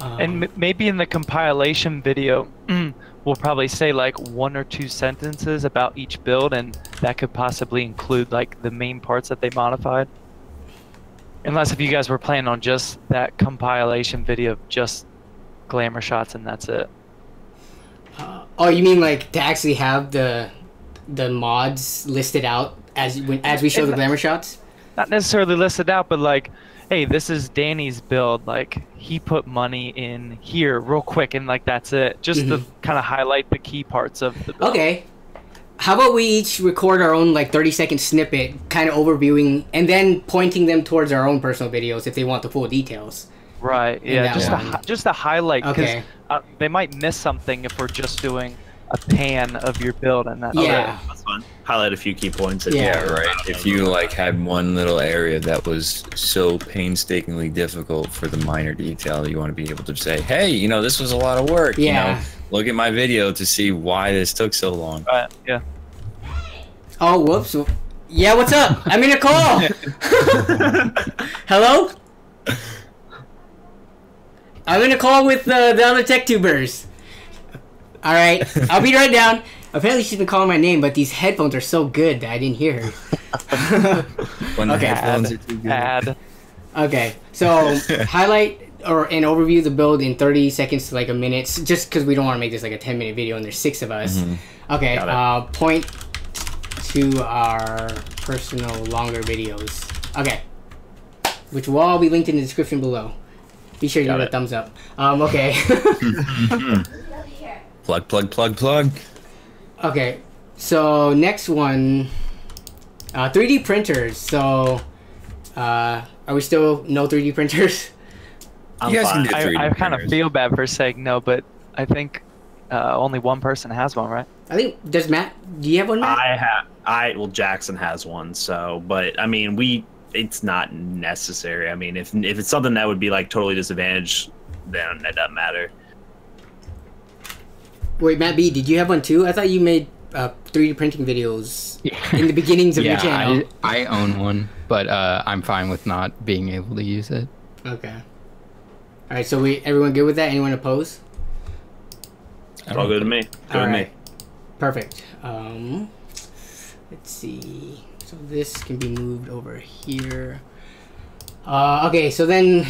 And maybe in the compilation video, we'll probably say like 1 or 2 sentences about each build, and that could possibly include like the main parts that they modified. Unless if you guys were planning on just that compilation video of just glamour shots and that's it. Oh, you mean like to actually have the mods listed out as we show the glamour shots? Not necessarily listed out, but like, hey, this is Danny's build. Like, he put money in here real quick, and like that's it. Just to kind of highlight the key parts of the build. Okay. How about we each record our own like 30-second snippet, kind of overviewing, and then pointing them towards our own personal videos if they want the full details. Right. Yeah. Just to highlight, because they might miss something if we're just doing a pan of your build, and that's that's fun. Highlight a few key points. Yeah, right. If you like had one little area that was so painstakingly difficult for the minor detail, you want to be able to say, "Hey, you know, this was a lot of work. You know, look at my video to see why this took so long." Yeah. Oh, whoops. Yeah, what's up? I'm in a call. Hello? I'm in a call with the other TechTubers. All right, I'll be right down. Apparently, she's been calling my name, but these headphones are so good that I didn't hear her. When the headphones are too good. Okay, so highlight and overview the build in 30 seconds to like a minute, just because we don't want to make this like a 10-minute video and there's 6 of us. Okay, point to our personal longer videos. Okay, which will all be linked in the description below. Be sure to give it a thumbs up. Okay. Plug. Okay, so next one, 3D printers. So, are we still no 3D printers? You guys can do 3D I kind of printers. feel bad for saying no, but I think only one person has one, right? I think, does Matt, do you have one, Matt? Well, Jackson has one, so, but I mean, it's not necessary. I mean, if it's something that would be like totally disadvantaged, then it doesn't matter. Wait, Matt B, did you have one too? I thought you made 3D printing videos in the beginnings of your channel. I own one, but I'm fine with not being able to use it. Okay. All right, so everyone good with that? Anyone oppose? It's all good to me. Good with me. Perfect. Let's see. So this can be moved over here. Okay, so then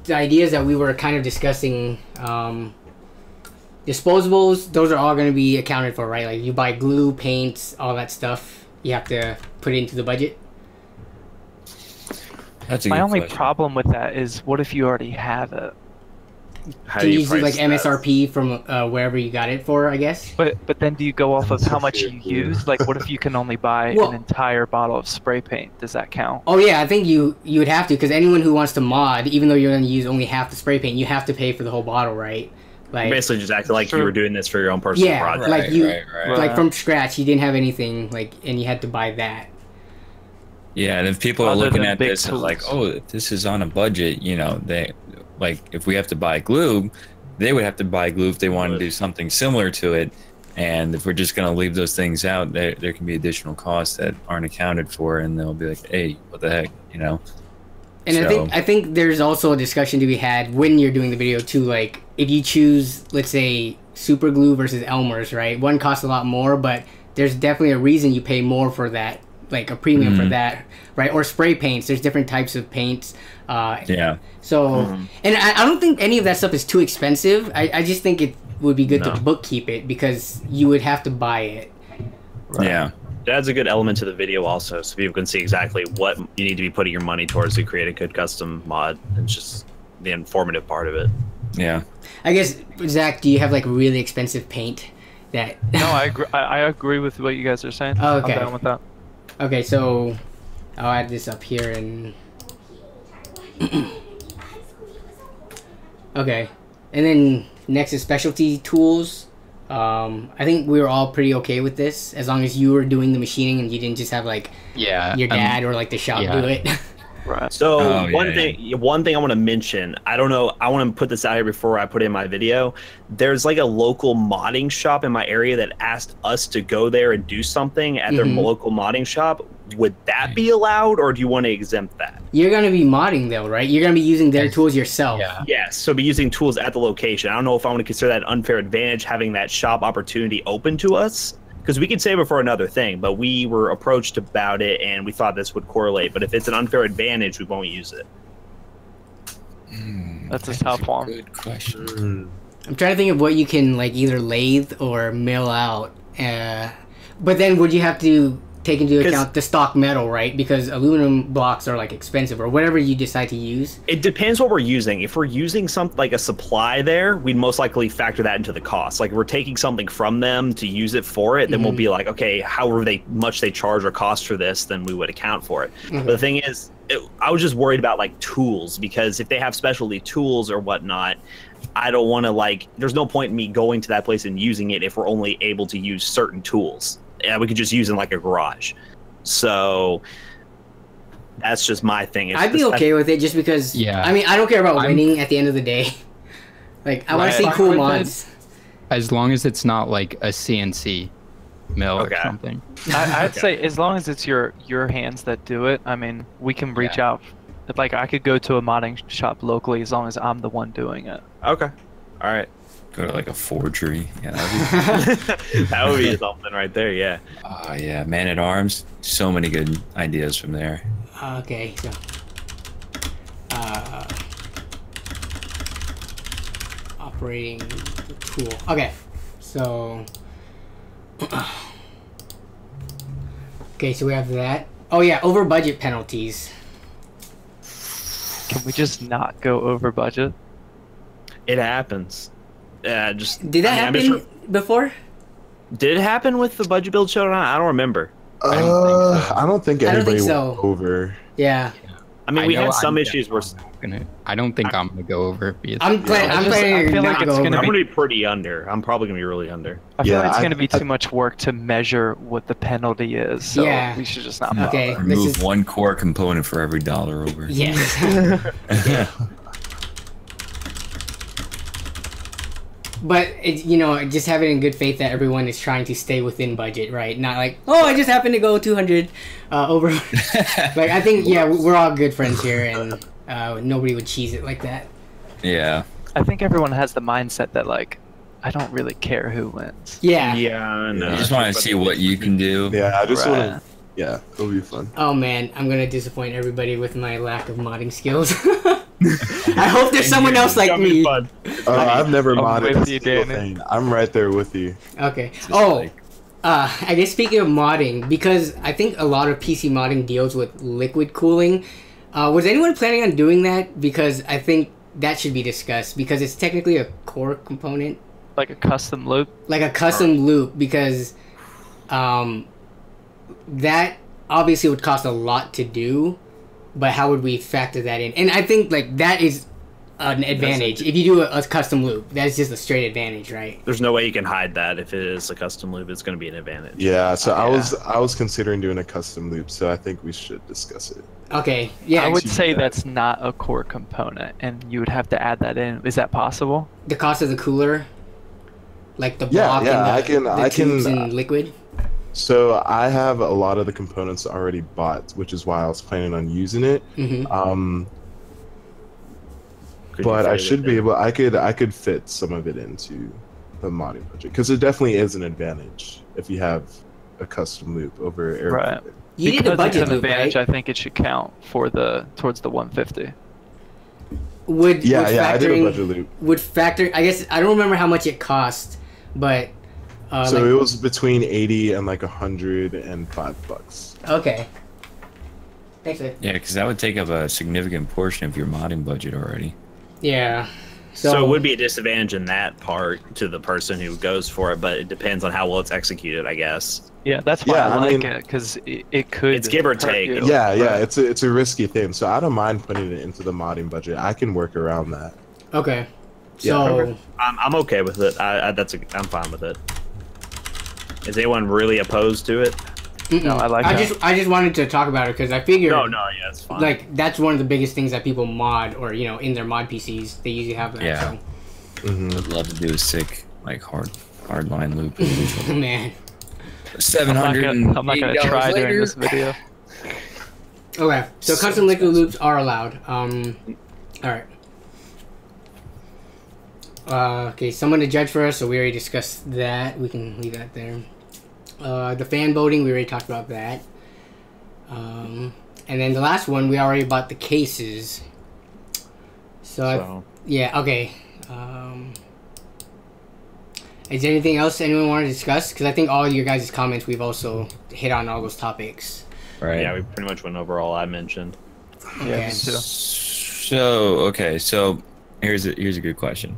the ideas that we were kind of discussing, disposables, those are all going to be accounted for, right? Like you buy glue, paints, all that stuff. You have to put it into the budget. That's a My good only question. problem with that is, what if you already have it? How Can do you you use like price that? MSRP from wherever you got it for, I guess? But then do you go off of how much you use? Like, what if you can only buy an entire bottle of spray paint? Does that count? Oh yeah, I think you would have to, because anyone who wants to mod, even though you're going to use only half the spray paint, you have to pay for the whole bottle, right? Like, Basically, just acting like you were doing this for your own personal project. like you, Right. like from scratch, you didn't have anything, like, and you had to buy that. Yeah, and if people are Other looking than at big this as like, tools. oh, this is on a budget, you know, they like if we have to buy glue, they would have to buy glue if they want to do something similar to it. And if we're just going to leave those things out, there can be additional costs that aren't accounted for, and they'll be like, hey, what the heck, you know? And I think there's also a discussion to be had when you're doing the video too. Like if you choose, let's say, super glue versus Elmer's, right? One costs a lot more, but there's definitely a reason you pay more for that, like a premium for that, right? Or spray paints. There's different types of paints. So, and I don't think any of that stuff is too expensive. I just think it would be good to bookkeep it, because you would have to buy it. Right. Yeah. It adds a good element to the video also, so people can see exactly what you need to be putting your money towards to create a good custom mod. It's just the informative part of it. Yeah. I guess, Zach, do you have like really expensive paint that... No, I agree. I agree with what you guys are saying. Oh, okay. I'm down with that. Okay, so I'll add this up here and... Okay, and then next is specialty tools. I think we were all pretty okay with this, as long as you were doing the machining and you didn't just have like your dad or like the shop do it. Right. So one thing I want to mention, I don't know, I want to put this out here before I put it in my video. There's like a local modding shop in my area that asked us to go there and do something at their local modding shop. Would that be allowed, or do you want to exempt that? You're gonna be modding though, right? You're gonna be using their tools yourself. Yeah. Yes, so be using tools at the location. I don't know if I want to consider that an unfair advantage having that shop opportunity open to us, because we could save it for another thing, but we were approached about it and we thought this would correlate. But if it's an unfair advantage, we won't use it. That's a tough one. Good question. I'm trying to think of what you can like either lathe or mill out. But then would you have to take into account the stock metal, right? Because aluminum blocks are like expensive, or whatever you decide to use. It depends what we're using. If we're using something like a supply there, we'd most likely factor that into the cost. Like if we're taking something from them to use it for it, then we'll be like, okay, however much they charge or cost for this, then we would account for it. But the thing is, I was just worried about like tools, because if they have specialty tools or whatnot, I don't want to like, there's no point in me going to that place and using it if we're only able to use certain tools. Yeah, we could just use in like a garage. So that's just my thing. I'd be okay with it just because. Yeah. I mean, I don't care about winning at the end of the day. Like, I want to see cool mods. As long as it's not like a CNC mill or something. I'd say as long as it's your hands that do it. I mean, we can reach out. Like, I could go to a modding shop locally as long as I'm the one doing it. Okay. All right. Go to like a forgery. Yeah, that would be something right there. Yeah. Oh yeah, Man at Arms. So many good ideas from there. Okay, so operating tool. Okay, so okay, so we have that. Oh yeah, over budget penalties. Can we just not go over budget? It happens. Yeah, just did that happen before? Did it happen with the budget build show? I don't remember. I don't think anybody went over. Yeah. I mean, we had some issues where I don't think I'm gonna go over. I'm planning. I feel like it's gonna be pretty under. I'm probably gonna be really under. I feel like it's gonna be too much work to measure what the penalty is. So we should just not. Okay. Remove one core component for every $1 over. Yes. But just have it in good faith that everyone is trying to stay within budget, right? Not like, oh, I just happened to go 200 over. Like, I think we're all good friends here, and nobody would cheese it like that. Yeah. I think everyone has the mindset that like, I don't really care who wins. Yeah. Yeah. No. You just want to see what you can do. Yeah, I just want to. Yeah, it'll be fun. Oh man, I'm gonna disappoint everybody with my lack of modding skills. I hope there's someone else like me. I've never modded a single thing. I'm right there with you. Okay. I guess speaking of modding, because I think a lot of PC modding deals with liquid cooling, was anyone planning on doing that? Because I think that should be discussed, because it's technically a core component. Like a custom loop? Like a custom loop, because that obviously would cost a lot to do, but how would we factor that in? And I think like that is an advantage. If you do a custom loop, that's just a straight advantage, right? There's no way you can hide that. If it is a custom loop, it's going to be an advantage. Yeah, so I was considering doing a custom loop, so I think we should discuss it. Okay, yeah. I would say that's not a core component, and you would have to add that in. Is that possible? The cost of the cooler? Like the block and the tubes and liquid? So I have a lot of the components already bought, which is why I was planning on using it. But I should be able. I could fit some of it into the modding budget, because it definitely is an advantage if you have a custom loop over air. Right. You need a budget loop, advantage. Right? I think it should count for towards the 150. I did a budget loop. Would factor? I guess I don't remember how much it cost, but. So it was between 80 and like $105. Okay. Thanks, Ed. Yeah, because that would take up a significant portion of your modding budget already. Yeah. So it would be a disadvantage in that part to the person who goes for it, but it depends on how well it's executed, I guess. Yeah, that's why I like it, because it could. It's give or take. Yeah, it's a risky thing. So I don't mind putting it into the modding budget. I can work around that. Okay. So I'm okay with it. I'm fine with it. Is anyone really opposed to it? No, I like that. I just wanted to talk about it because I figured. No, yeah, it's fine. Like that's one of the biggest things that people mod, or in their mod PCs, they usually have that. Yeah. So. I'd love to do a sick like hardline loop. Man. 700. I'm not gonna try doing this video. Okay, so custom liquid loops are allowed. All right. Okay, someone to judge for us, so we already discussed that. We can leave that there. The fan voting, we already talked about that. And then the last one, we already bought the cases. Yeah, okay. Is there anything else anyone want to discuss? Because I think all your guys' comments, we've also hit on all those topics. Right. Yeah, we pretty much went over all I mentioned. Okay. Yeah, So here's a good question.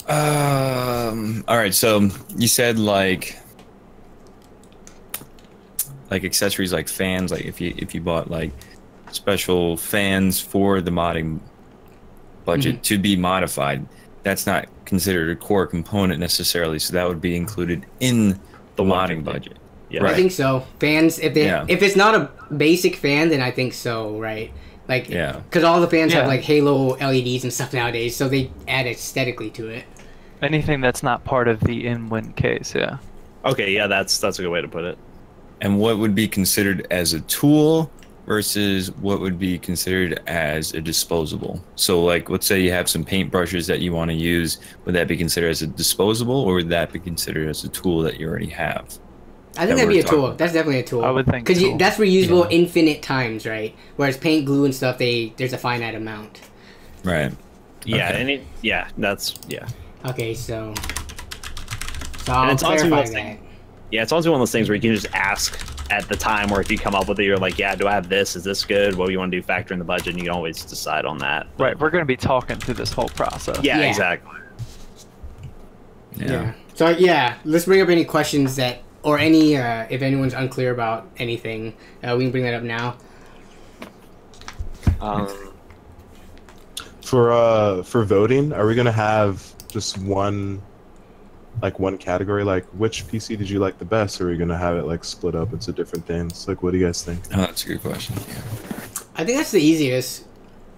All right, so you said like accessories like fans, like if you bought like special fans for the modding budget to be modified, that's not considered a core component necessarily, so that would be included in the modding budget. Yeah, I think so. Fans, if it's not a basic fan, then I think so, right? Like, because all the fans have like Halo LEDs and stuff nowadays, so they add aesthetically to it. Anything that's not part of the in-win case, yeah. Okay, yeah, that's a good way to put it. And what would be considered as a tool versus what would be considered as a disposable? So like, let's say you have some paint brushes that you want to use, would that be considered as a disposable, or would that be considered as a tool that you already have? I think that'd be a tool. That's definitely a tool. I would think because that's reusable infinite times, right? Whereas paint, glue, and stuff, there's a finite amount. Right. Yeah, okay. Okay, so I'll clarify that. Yeah, it's also one of those things where you can just ask at the time, or if you come up with it, you're like, yeah, do I have this? Is this good? What do you want to do? Factor in the budget, and you can always decide on that. Right, we're going to be talking through this whole process. Yeah, exactly. Yeah. So let's bring up any questions that, or any, if anyone's unclear about anything, we can bring that up now. For voting, are we gonna have just one category? Like, which PC did you like the best? Or are we gonna have it like split up into different things? Like, what do you guys think? Oh, that's a good question. Yeah. I think that's the easiest.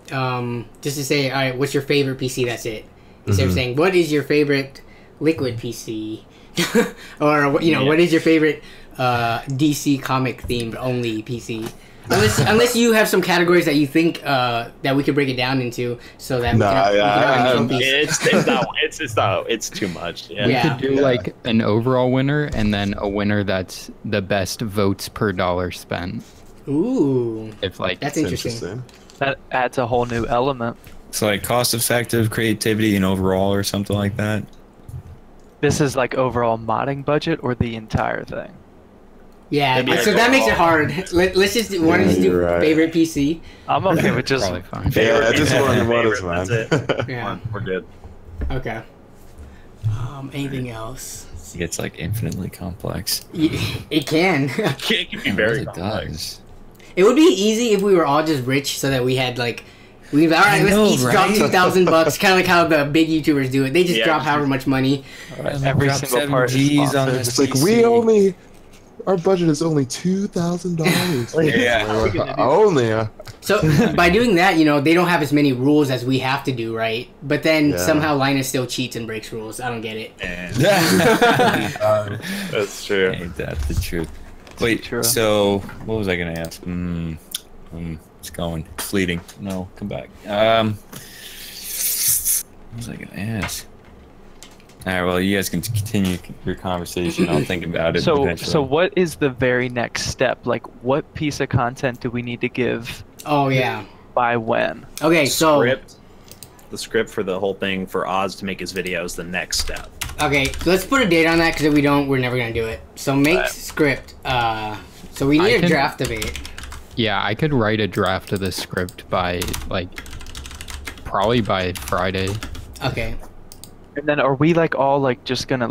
Just to say, all right, what's your favorite PC? That's it. Instead of saying, what is your favorite Liquid PC? Or what is your favorite DC comic themed only PC? Unless you have some categories that you think that we could break it down into, so that it's too much. Yeah. We could do like an overall winner and then a winner that's the best votes per dollar spent. Ooh, if like that's interesting. That adds a whole new element. So like cost-effective, creativity, and overall, or something like that. This is like overall modding budget or the entire thing? Yeah, so that makes it hard. Let's just do favorite PC. I'm okay with just fine. Yeah, just one is fine. Yeah, we're good. Okay. Anything else? It gets like infinitely complex. It can. It can be very complex. Does. It would be easy if we were all just rich, so that we had like. Let's each drop $2,000, kind of like how the big YouTubers do it. They just drop however much money. Every single part is sponsored. It's like our budget is only $2,000. Yeah. Only. So by doing that, they don't have as many rules as we have to do, right? But then somehow Linus still cheats and breaks rules. I don't get it. That's true. Ain't that the truth? Wait. So what was I gonna ask? It's going. It's fleeting. No, come back. What was I gonna ask? All right. Well, you guys can continue your conversation. I'll think about it. So what is the very next step? Like, what piece of content do we need to give? Oh yeah. By when? Okay, so the script for the whole thing for Oz to make his videos the next step. Okay, so let's put a date on that, because if we don't, we're never gonna do it. So make script. So we need a draft of it. Yeah, I could write a draft of the script by probably by Friday. Okay. And then are we all just gonna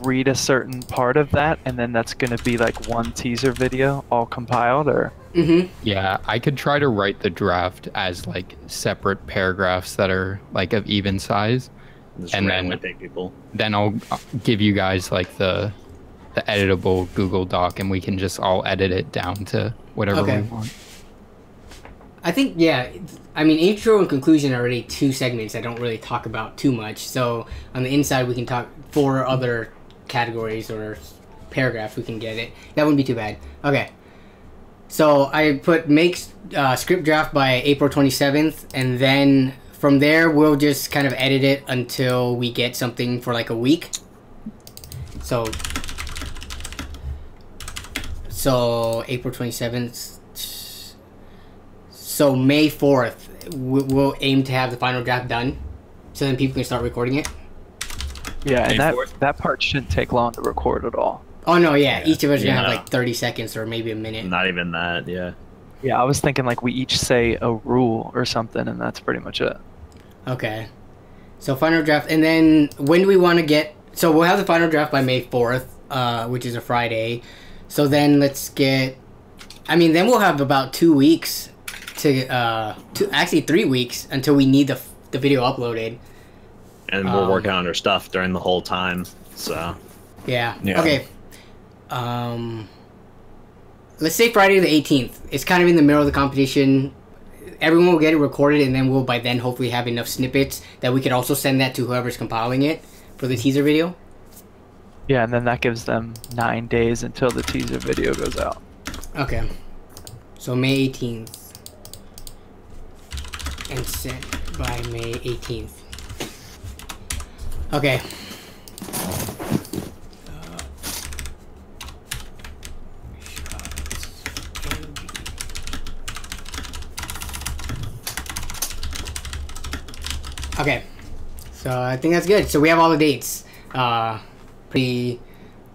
read a certain part of that, and then that's gonna be one teaser video all compiled, or? Yeah, I could try to write the draft as separate paragraphs that are of even size, and then people. Then I'll give you guys the the editable Google Doc, and we can just all edit it down to whatever we want. I think, yeah, I mean, intro and conclusion are already 2 segments I don't really talk about too much. So on the inside, we can talk 4 other categories or paragraphs. We can get it. That wouldn't be too bad. Okay. So I put make script draft by April 27th, and then from there, we'll just kind of edit it until we get something for like a week. So April 27th. So May 4th, we'll aim to have the final draft done, so then people can start recording it. Yeah, and that part shouldn't take long to record at all. Oh no, yeah. Each of us are gonna have like 30 seconds or maybe a minute. Not even that, yeah. Yeah, I was thinking like we each say a rule or something, and that's pretty much it. Okay. So final draft, and then when do we want to get? So we'll have the final draft by May 4th, which is a Friday. So then let's get. I mean, then we'll have about 2 weeks to actually 3 weeks until we need the video uploaded. And we're working on our stuff during the whole time, so. Yeah. Okay. Let's say Friday the 18th. It's kind of in the middle of the competition. Everyone will get it recorded, and then we'll by then hopefully have enough snippets that we could also send that to whoever's compiling it for the teaser video. Yeah, and then that gives them 9 days until the teaser video goes out. Okay. So May 18th. And sent by May 18th. Okay. Okay, so I think that's good. So we have all the dates pretty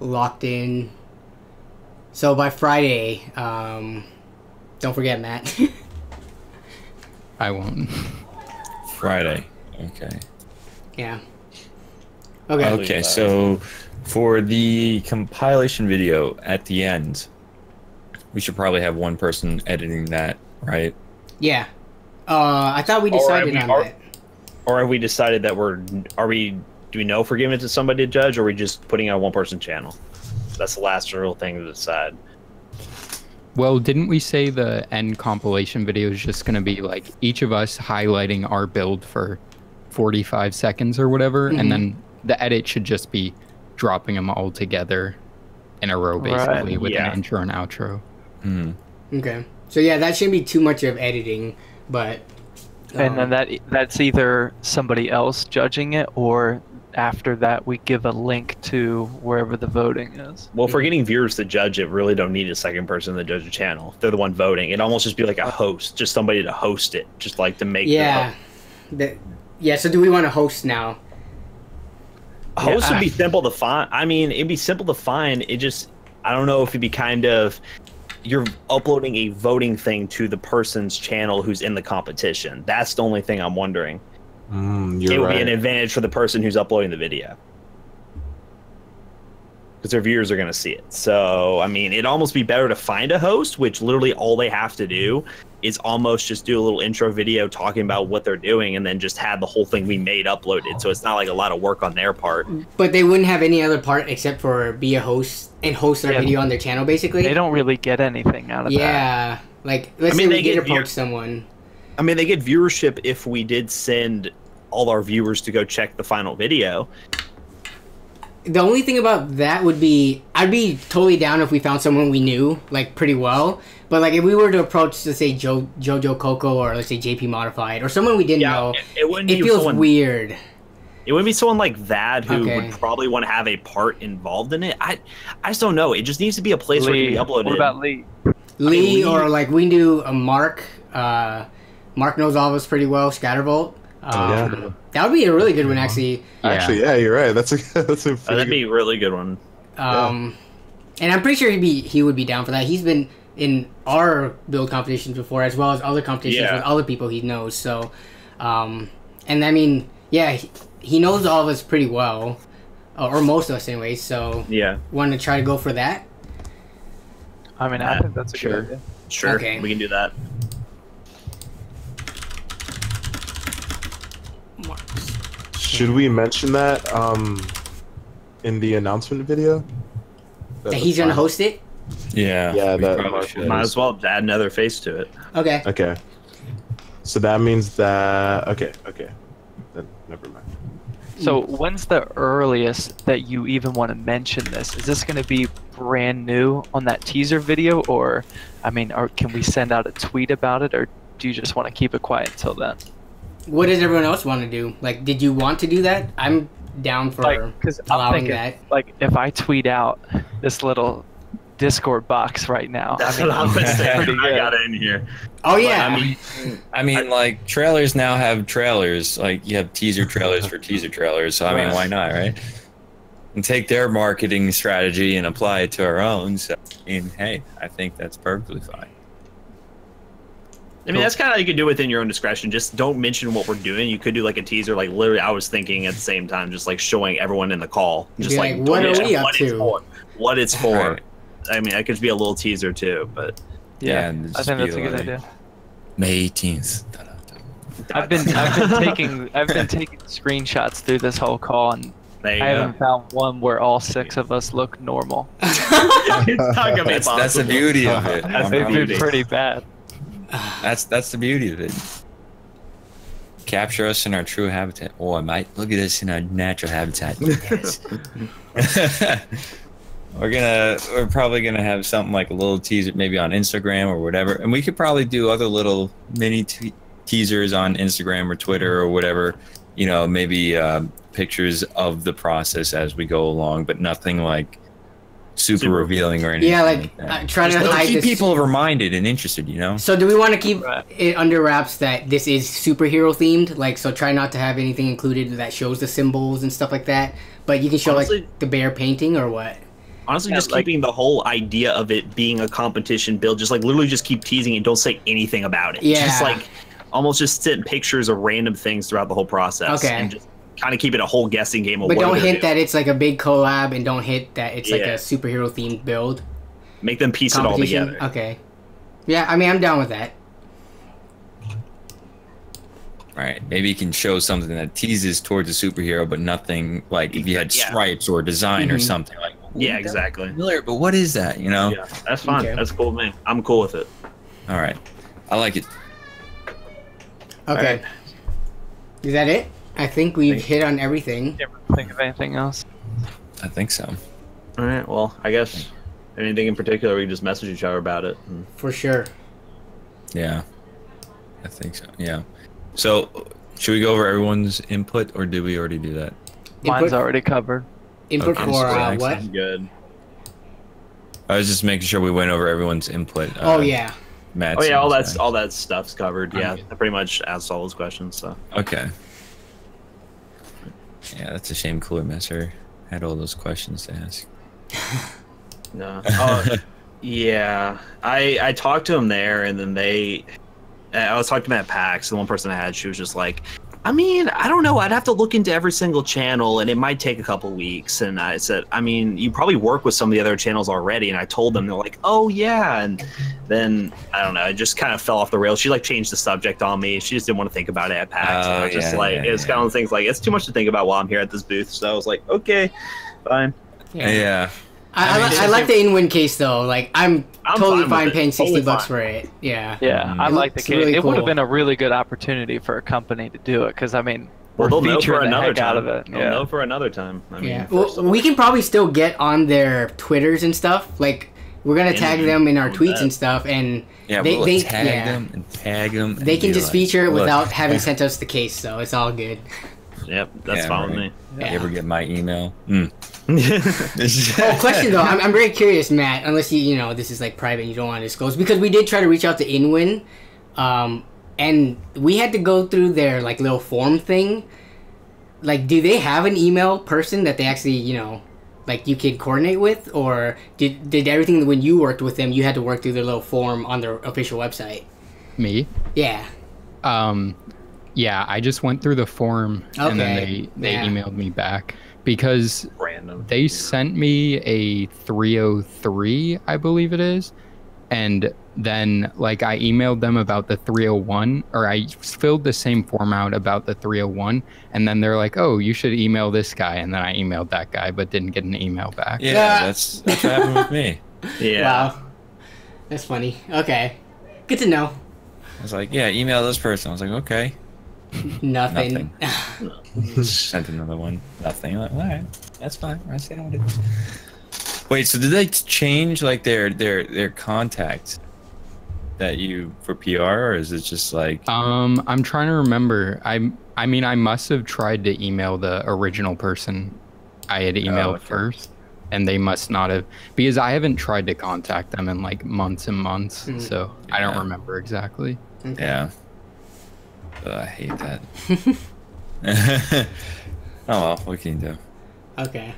locked in. So by Friday, don't forget, Matt. I won't. Friday. Okay. Yeah. Okay. Okay, so for the compilation video at the end, we should probably have one person editing that, right? Yeah. I thought we decided on that. Or have we decided that do we know if we're giving it to somebody to judge, or are we just putting it on one person's channel? That's the last real thing to decide. Well, didn't we say the end compilation video is just going to be like each of us highlighting our build for 45 seconds or whatever, and then the edit should just be dropping them all together in a row, basically, with an intro and outro. Okay. So yeah, that shouldn't be too much of editing, but... And then that's either somebody else judging it, or after that we give a link to wherever the voting is. Well, if we're getting viewers to judge it, really don't need a second person to judge the channel. If they're the one voting, it'd almost just be like a host, just somebody to host it, just like to make yeah, so do we want to host now? Host would be simple to find. I mean, it'd be simple to find. It just, I don't know if it'd be kind of, you're uploading a voting thing to the person's channel who's in the competition. That's the only thing I'm wondering. It would be an advantage for the person who's uploading the video, because their viewers are going to see it. So, I mean, it'd almost be better to find a host, which literally all they have to do is almost just do a little intro video talking about what they're doing, and then just have the whole thing we made uploaded. So it's not like a lot of work on their part. But they wouldn't have any other part except for be a host and host their video on their channel, basically. They don't really get anything out of that. Yeah, like let's say we did approach someone. I mean, they get viewership if we did send all our viewers to go check the final video. The only thing about that would be, I'd be totally down if we found someone we knew, like, pretty well. But, like, if we were to approach, let's say, Jojo Coco, or, let's say, JP Modified, or someone we didn't know, it feels weird. It wouldn't be someone like that who would probably want to have a part involved in it. I just don't know. It just needs to be a place where it can be uploaded. What about Lee? Lee, or, like, we knew a Mark. Mark knows all of us pretty well, Scattervolt. That would be a really good one, actually. Actually, yeah, you're right. That'd be a really good one. And I'm pretty sure he would be down for that. He's been in our build competitions before, as well as other competitions with other people he knows. So, and I mean, yeah, he knows all of us pretty well, or most of us anyway. So, want to try to go for that? I mean, I think that's a good idea. Sure, we can do that. Should we mention that in the announcement video? That he's gonna host it. Yeah. Yeah, we that probably Mark should. Might as well add another face to it. Okay. Okay. So that means that okay. Then never mind. So when's the earliest that you even want to mention this? Is this going to be brand new on that teaser video, or, I mean, or can we send out a tweet about it, or do you just want to keep it quiet until then? What does everyone else want to do? Like, did you want to do that? I'm down for Because I'm allowing thinking, that. like, if I tweet out this little Discord box right now, That's I mean, what I was saying. pretty I good. got it in here. Oh yeah. I mean, like trailers now have trailers. Like you have teaser trailers for teaser trailers. So I mean, why not, right? And take their marketing strategy and apply it to our own. So, I mean, hey, I think that's perfectly fine. I mean, that's kind of how you can do within your own discretion. Just don't mention what we're doing. You could do like a teaser, like literally. I was thinking at the same time, just like showing everyone in the call, just Be like what don't are we mention up what to? it's for. What it's for. Right. I mean, that could be a little teaser too, but Yeah, and I just think that's be a good like, idea. May 18th. I've been taking screenshots through this whole call, and there you I go. haven't found one where all 6 of us look normal. It's not gonna be That's the possible. beauty of it. That's They've beauty. been pretty bad. That's the beauty of it. Capture us in our true habitat. Oh, I might look at us in our natural habitat. Yes. We're probably gonna have something like a little teaser, maybe on Instagram or whatever, and we could probably do other little mini teasers on Instagram or Twitter or whatever. You know, maybe pictures of the process as we go along, but nothing like super revealing or anything. Yeah, like that. trying to Just hide keep this. people reminded and interested. You know. So do we want to keep Right. it under wraps that this is superhero themed? Like, so try not to have anything included that shows the symbols and stuff like that. But you can show Honestly- like the bear painting or what? Honestly, Yeah, just like- keeping the whole idea of it being a competition build, just like literally just keep teasing it. Don't say anything about it. Yeah. Just like almost just send pictures of random things throughout the whole process. Okay. And just kind of keep it a whole guessing game of But what don't they're hint doing. that it's like a big collab, and don't hint that it's like Yeah. a superhero themed build Make them piece it all competition. together. Okay. Yeah, I mean, I'm down with that. Right. Maybe you can show something that teases towards a superhero, but nothing like if you had Yeah. stripes or design or Mhm. something like. Yeah, "Ooh, that's exactly. familiar, but what is that? You know. Yeah, that's fine. Okay. That's cool with me. I'm cool with it. All right. I like it. Okay. Alright. Is that it? I think we've hit on everything. Can't think of anything else. I think so. All right. Well, I guess anything in particular, we can just message each other about it. For sure. Yeah. I think so. Yeah. So, should we go over everyone's input, or did we already do that? Mine's Input- already covered. Input Okay, for so what? excellent. Good. I was just making sure we went over everyone's input. Oh yeah. Matt. Oh yeah, all seems that like- all that stuff's covered. Yeah, Okay. I pretty much asked all those questions. So Okay. Yeah, that's a shame. Cooler Messer had all those questions to ask. no. Yeah, I talked to him there, and then I was talking to him at PAX. The one person I had, she was just like, I mean, I don't know. I'd have to look into every single channel, and it might take a couple weeks. And I said, I mean, you probably work with some of the other channels already. And I told them, they're like, oh yeah. And then I don't know, it just kind of fell off the rails. She like changed the subject on me. She just didn't want to think about it at PAX. And I was just like, it's kind of things like it's too much to think about while I'm here at this booth. So I was like, okay, fine. Yeah. I like the in-win case though. Like I'm totally fine fine with it. paying 60 Totally bucks fine. for it. Yeah. Yeah, I It like the looks case. really It would have cool. been a really good opportunity for a company to do it, because I mean, Well, we're they'll know featuring for the another heck out time. of it. They'll Yeah. know for another time. I mean, Yeah. first Well, of we all. can probably still get on their Twitters and stuff. Like we're gonna tag And them in our do tweets that. and stuff, and Yeah, They- we'll they- tag yeah. them and tag them. they can just feature it look, without having sent us the case. So it's all good. Yep, that's Yeah, fine right. with You ever get my email? me. Oh, question though. I'm very curious, Matt. Unless you know this is like private, and you don't want to disclose, because we did try to reach out to Inwin, and we had to go through their like little form thing. Like, do they have an email person that they actually like you could coordinate with, or did everything when you worked with them you had to work through their little form on their official website? Me? Yeah. Yeah, I just went through the form and then Okay, they yeah. emailed me back because Random. they sent me a 303, I believe it is, And then like I emailed them about the 301, or I filled the same form out about the 301, and then they're like, oh, you should email this guy. And then I emailed that guy, but didn't get an email back. Yeah, that's what happened with me. Yeah. Wow. That's funny. Okay. Good to know. I was like, yeah, email this person. I was like, okay. Nothing. Sent another one. Nothing. Like, all right, that's fine. I see how it is. Wait, so did they change like their contact that you for PR, or is it just like? I'm trying to remember. I mean, I must have tried to email the original person I had emailed first, and they must not have, because I haven't tried to contact them in like months and months, so I don't remember exactly. Okay. Yeah. I hate that. Oh well, what can you do? Okay.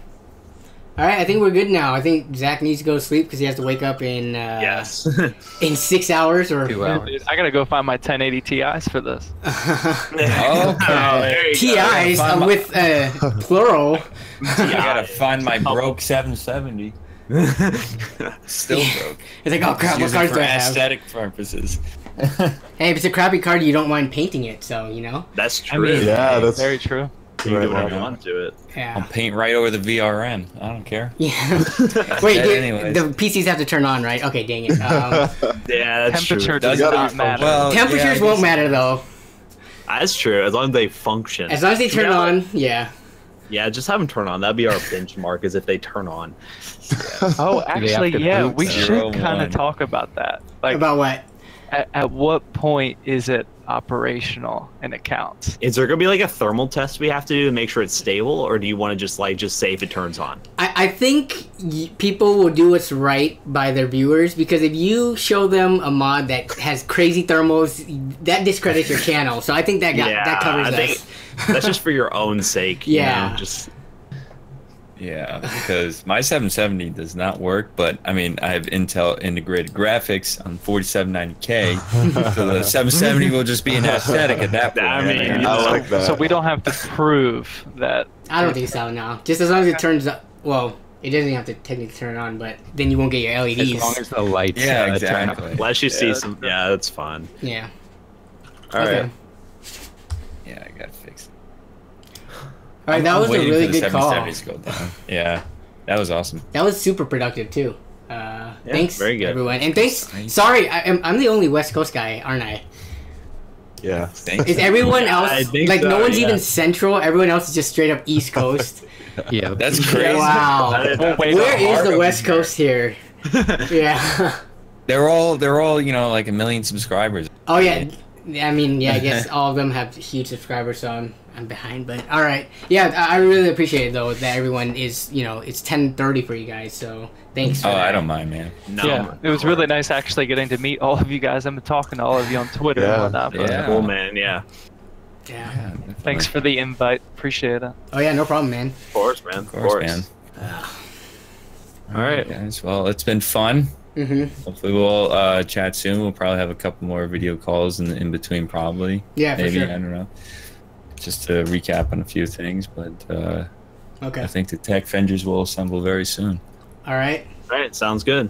All right, I think we're good now. I think Zach needs to go to sleep because he has to wake up in Yes. in 6 hours or 2 hours. Dude, I gotta go find my 1080 Ti's for this. Okay. TIs with plural. I gotta find my broke 770. Still broke. It's like, oh crap, what Use it cards for do I have? aesthetic purposes. Hey, if it's a crappy card, you don't mind painting it, so you know. That's I true. mean, Yeah, that's very true. You can do whatever right. you want to it. I'll Yeah. paint right over the VRM. I don't care. Yeah. Wait, anyways. the PCs have to turn on, right? Okay, dang it. Yeah, that's Temperature true. does gotta not be matter. Well, Temperatures yeah, won't matter though. That's true. As long as they function. As long as they turn Yeah. on, yeah. Yeah, just have them turn on. That'd be our benchmark, is if they turn on. Oh, have actually, to yeah, boot we zero should kind one. of talk about that. Like, About what? at what point is it operational and it counts? Is there gonna be like a thermal test we have to do to make sure it's stable, or do you want to just say if it turns on? I think people will do what's right by their viewers, because if you show them a mod that has crazy thermals, that discredits your channel. So I think that that covers I us. think that's just for your own sake. you Yeah. know, just Yeah, because my 770 does not work, but I mean, I have Intel integrated graphics on 4790K, so the 770 will just be an aesthetic at that point. I mean, I like that. So we don't have to prove that. I don't think so, no. Just as long as it turns up. Well, it doesn't have to technically turn on, but then you won't get your As LEDs. long as the lights Yeah, turn up. exactly. let you see some. Yeah, that's fun. Yeah. All right. Okay. Yeah, I gotta fix it. All right, that I'm was a waiting really for the good call. 770s to go down. Yeah, that was awesome. That was super productive too. Thanks, very good. everyone, and thanks. Thanks. Sorry, I'm the only West Coast guy, aren't I? Yeah. Thanks. Is everyone else I think like so, no one's yeah. even Central? Everyone else is just straight up East Coast. Yeah, That's crazy. Wow. We'll wait Where on is hard the over West here. Coast here? Yeah. They're all, you know, like 1 million subscribers. Oh yeah. I mean, yeah. I guess all of them have huge subscribers, so I'm behind. But all right. Yeah, I really appreciate it though that everyone is, you know, it's 10:30 for you guys. So thanks. For Oh, that. I don't mind, man. No, Yeah, it was really nice actually getting to meet all of you guys. I've been talking to all of you on Twitter and Yeah. whatnot. But Yeah. cool, man. Yeah, Yeah. Yeah, definitely. thanks for the invite. Appreciate it. Oh yeah, no problem, man. of course, man. Of course, man. All right. guys. Well, it's been fun. Mhm. Hopefully we'll chat soon. We'll probably have a couple more video calls in between, probably. Yeah, for Maybe, sure. I don't know. Just to recap on a few things, but Okay. I think the Techvengers will assemble very soon. All right. All right, sounds good.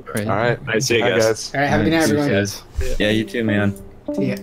Great. All right. Nice to see you Bye, guys. All right. Have a good night, See you everyone. guys. Yeah, you too, man. See ya.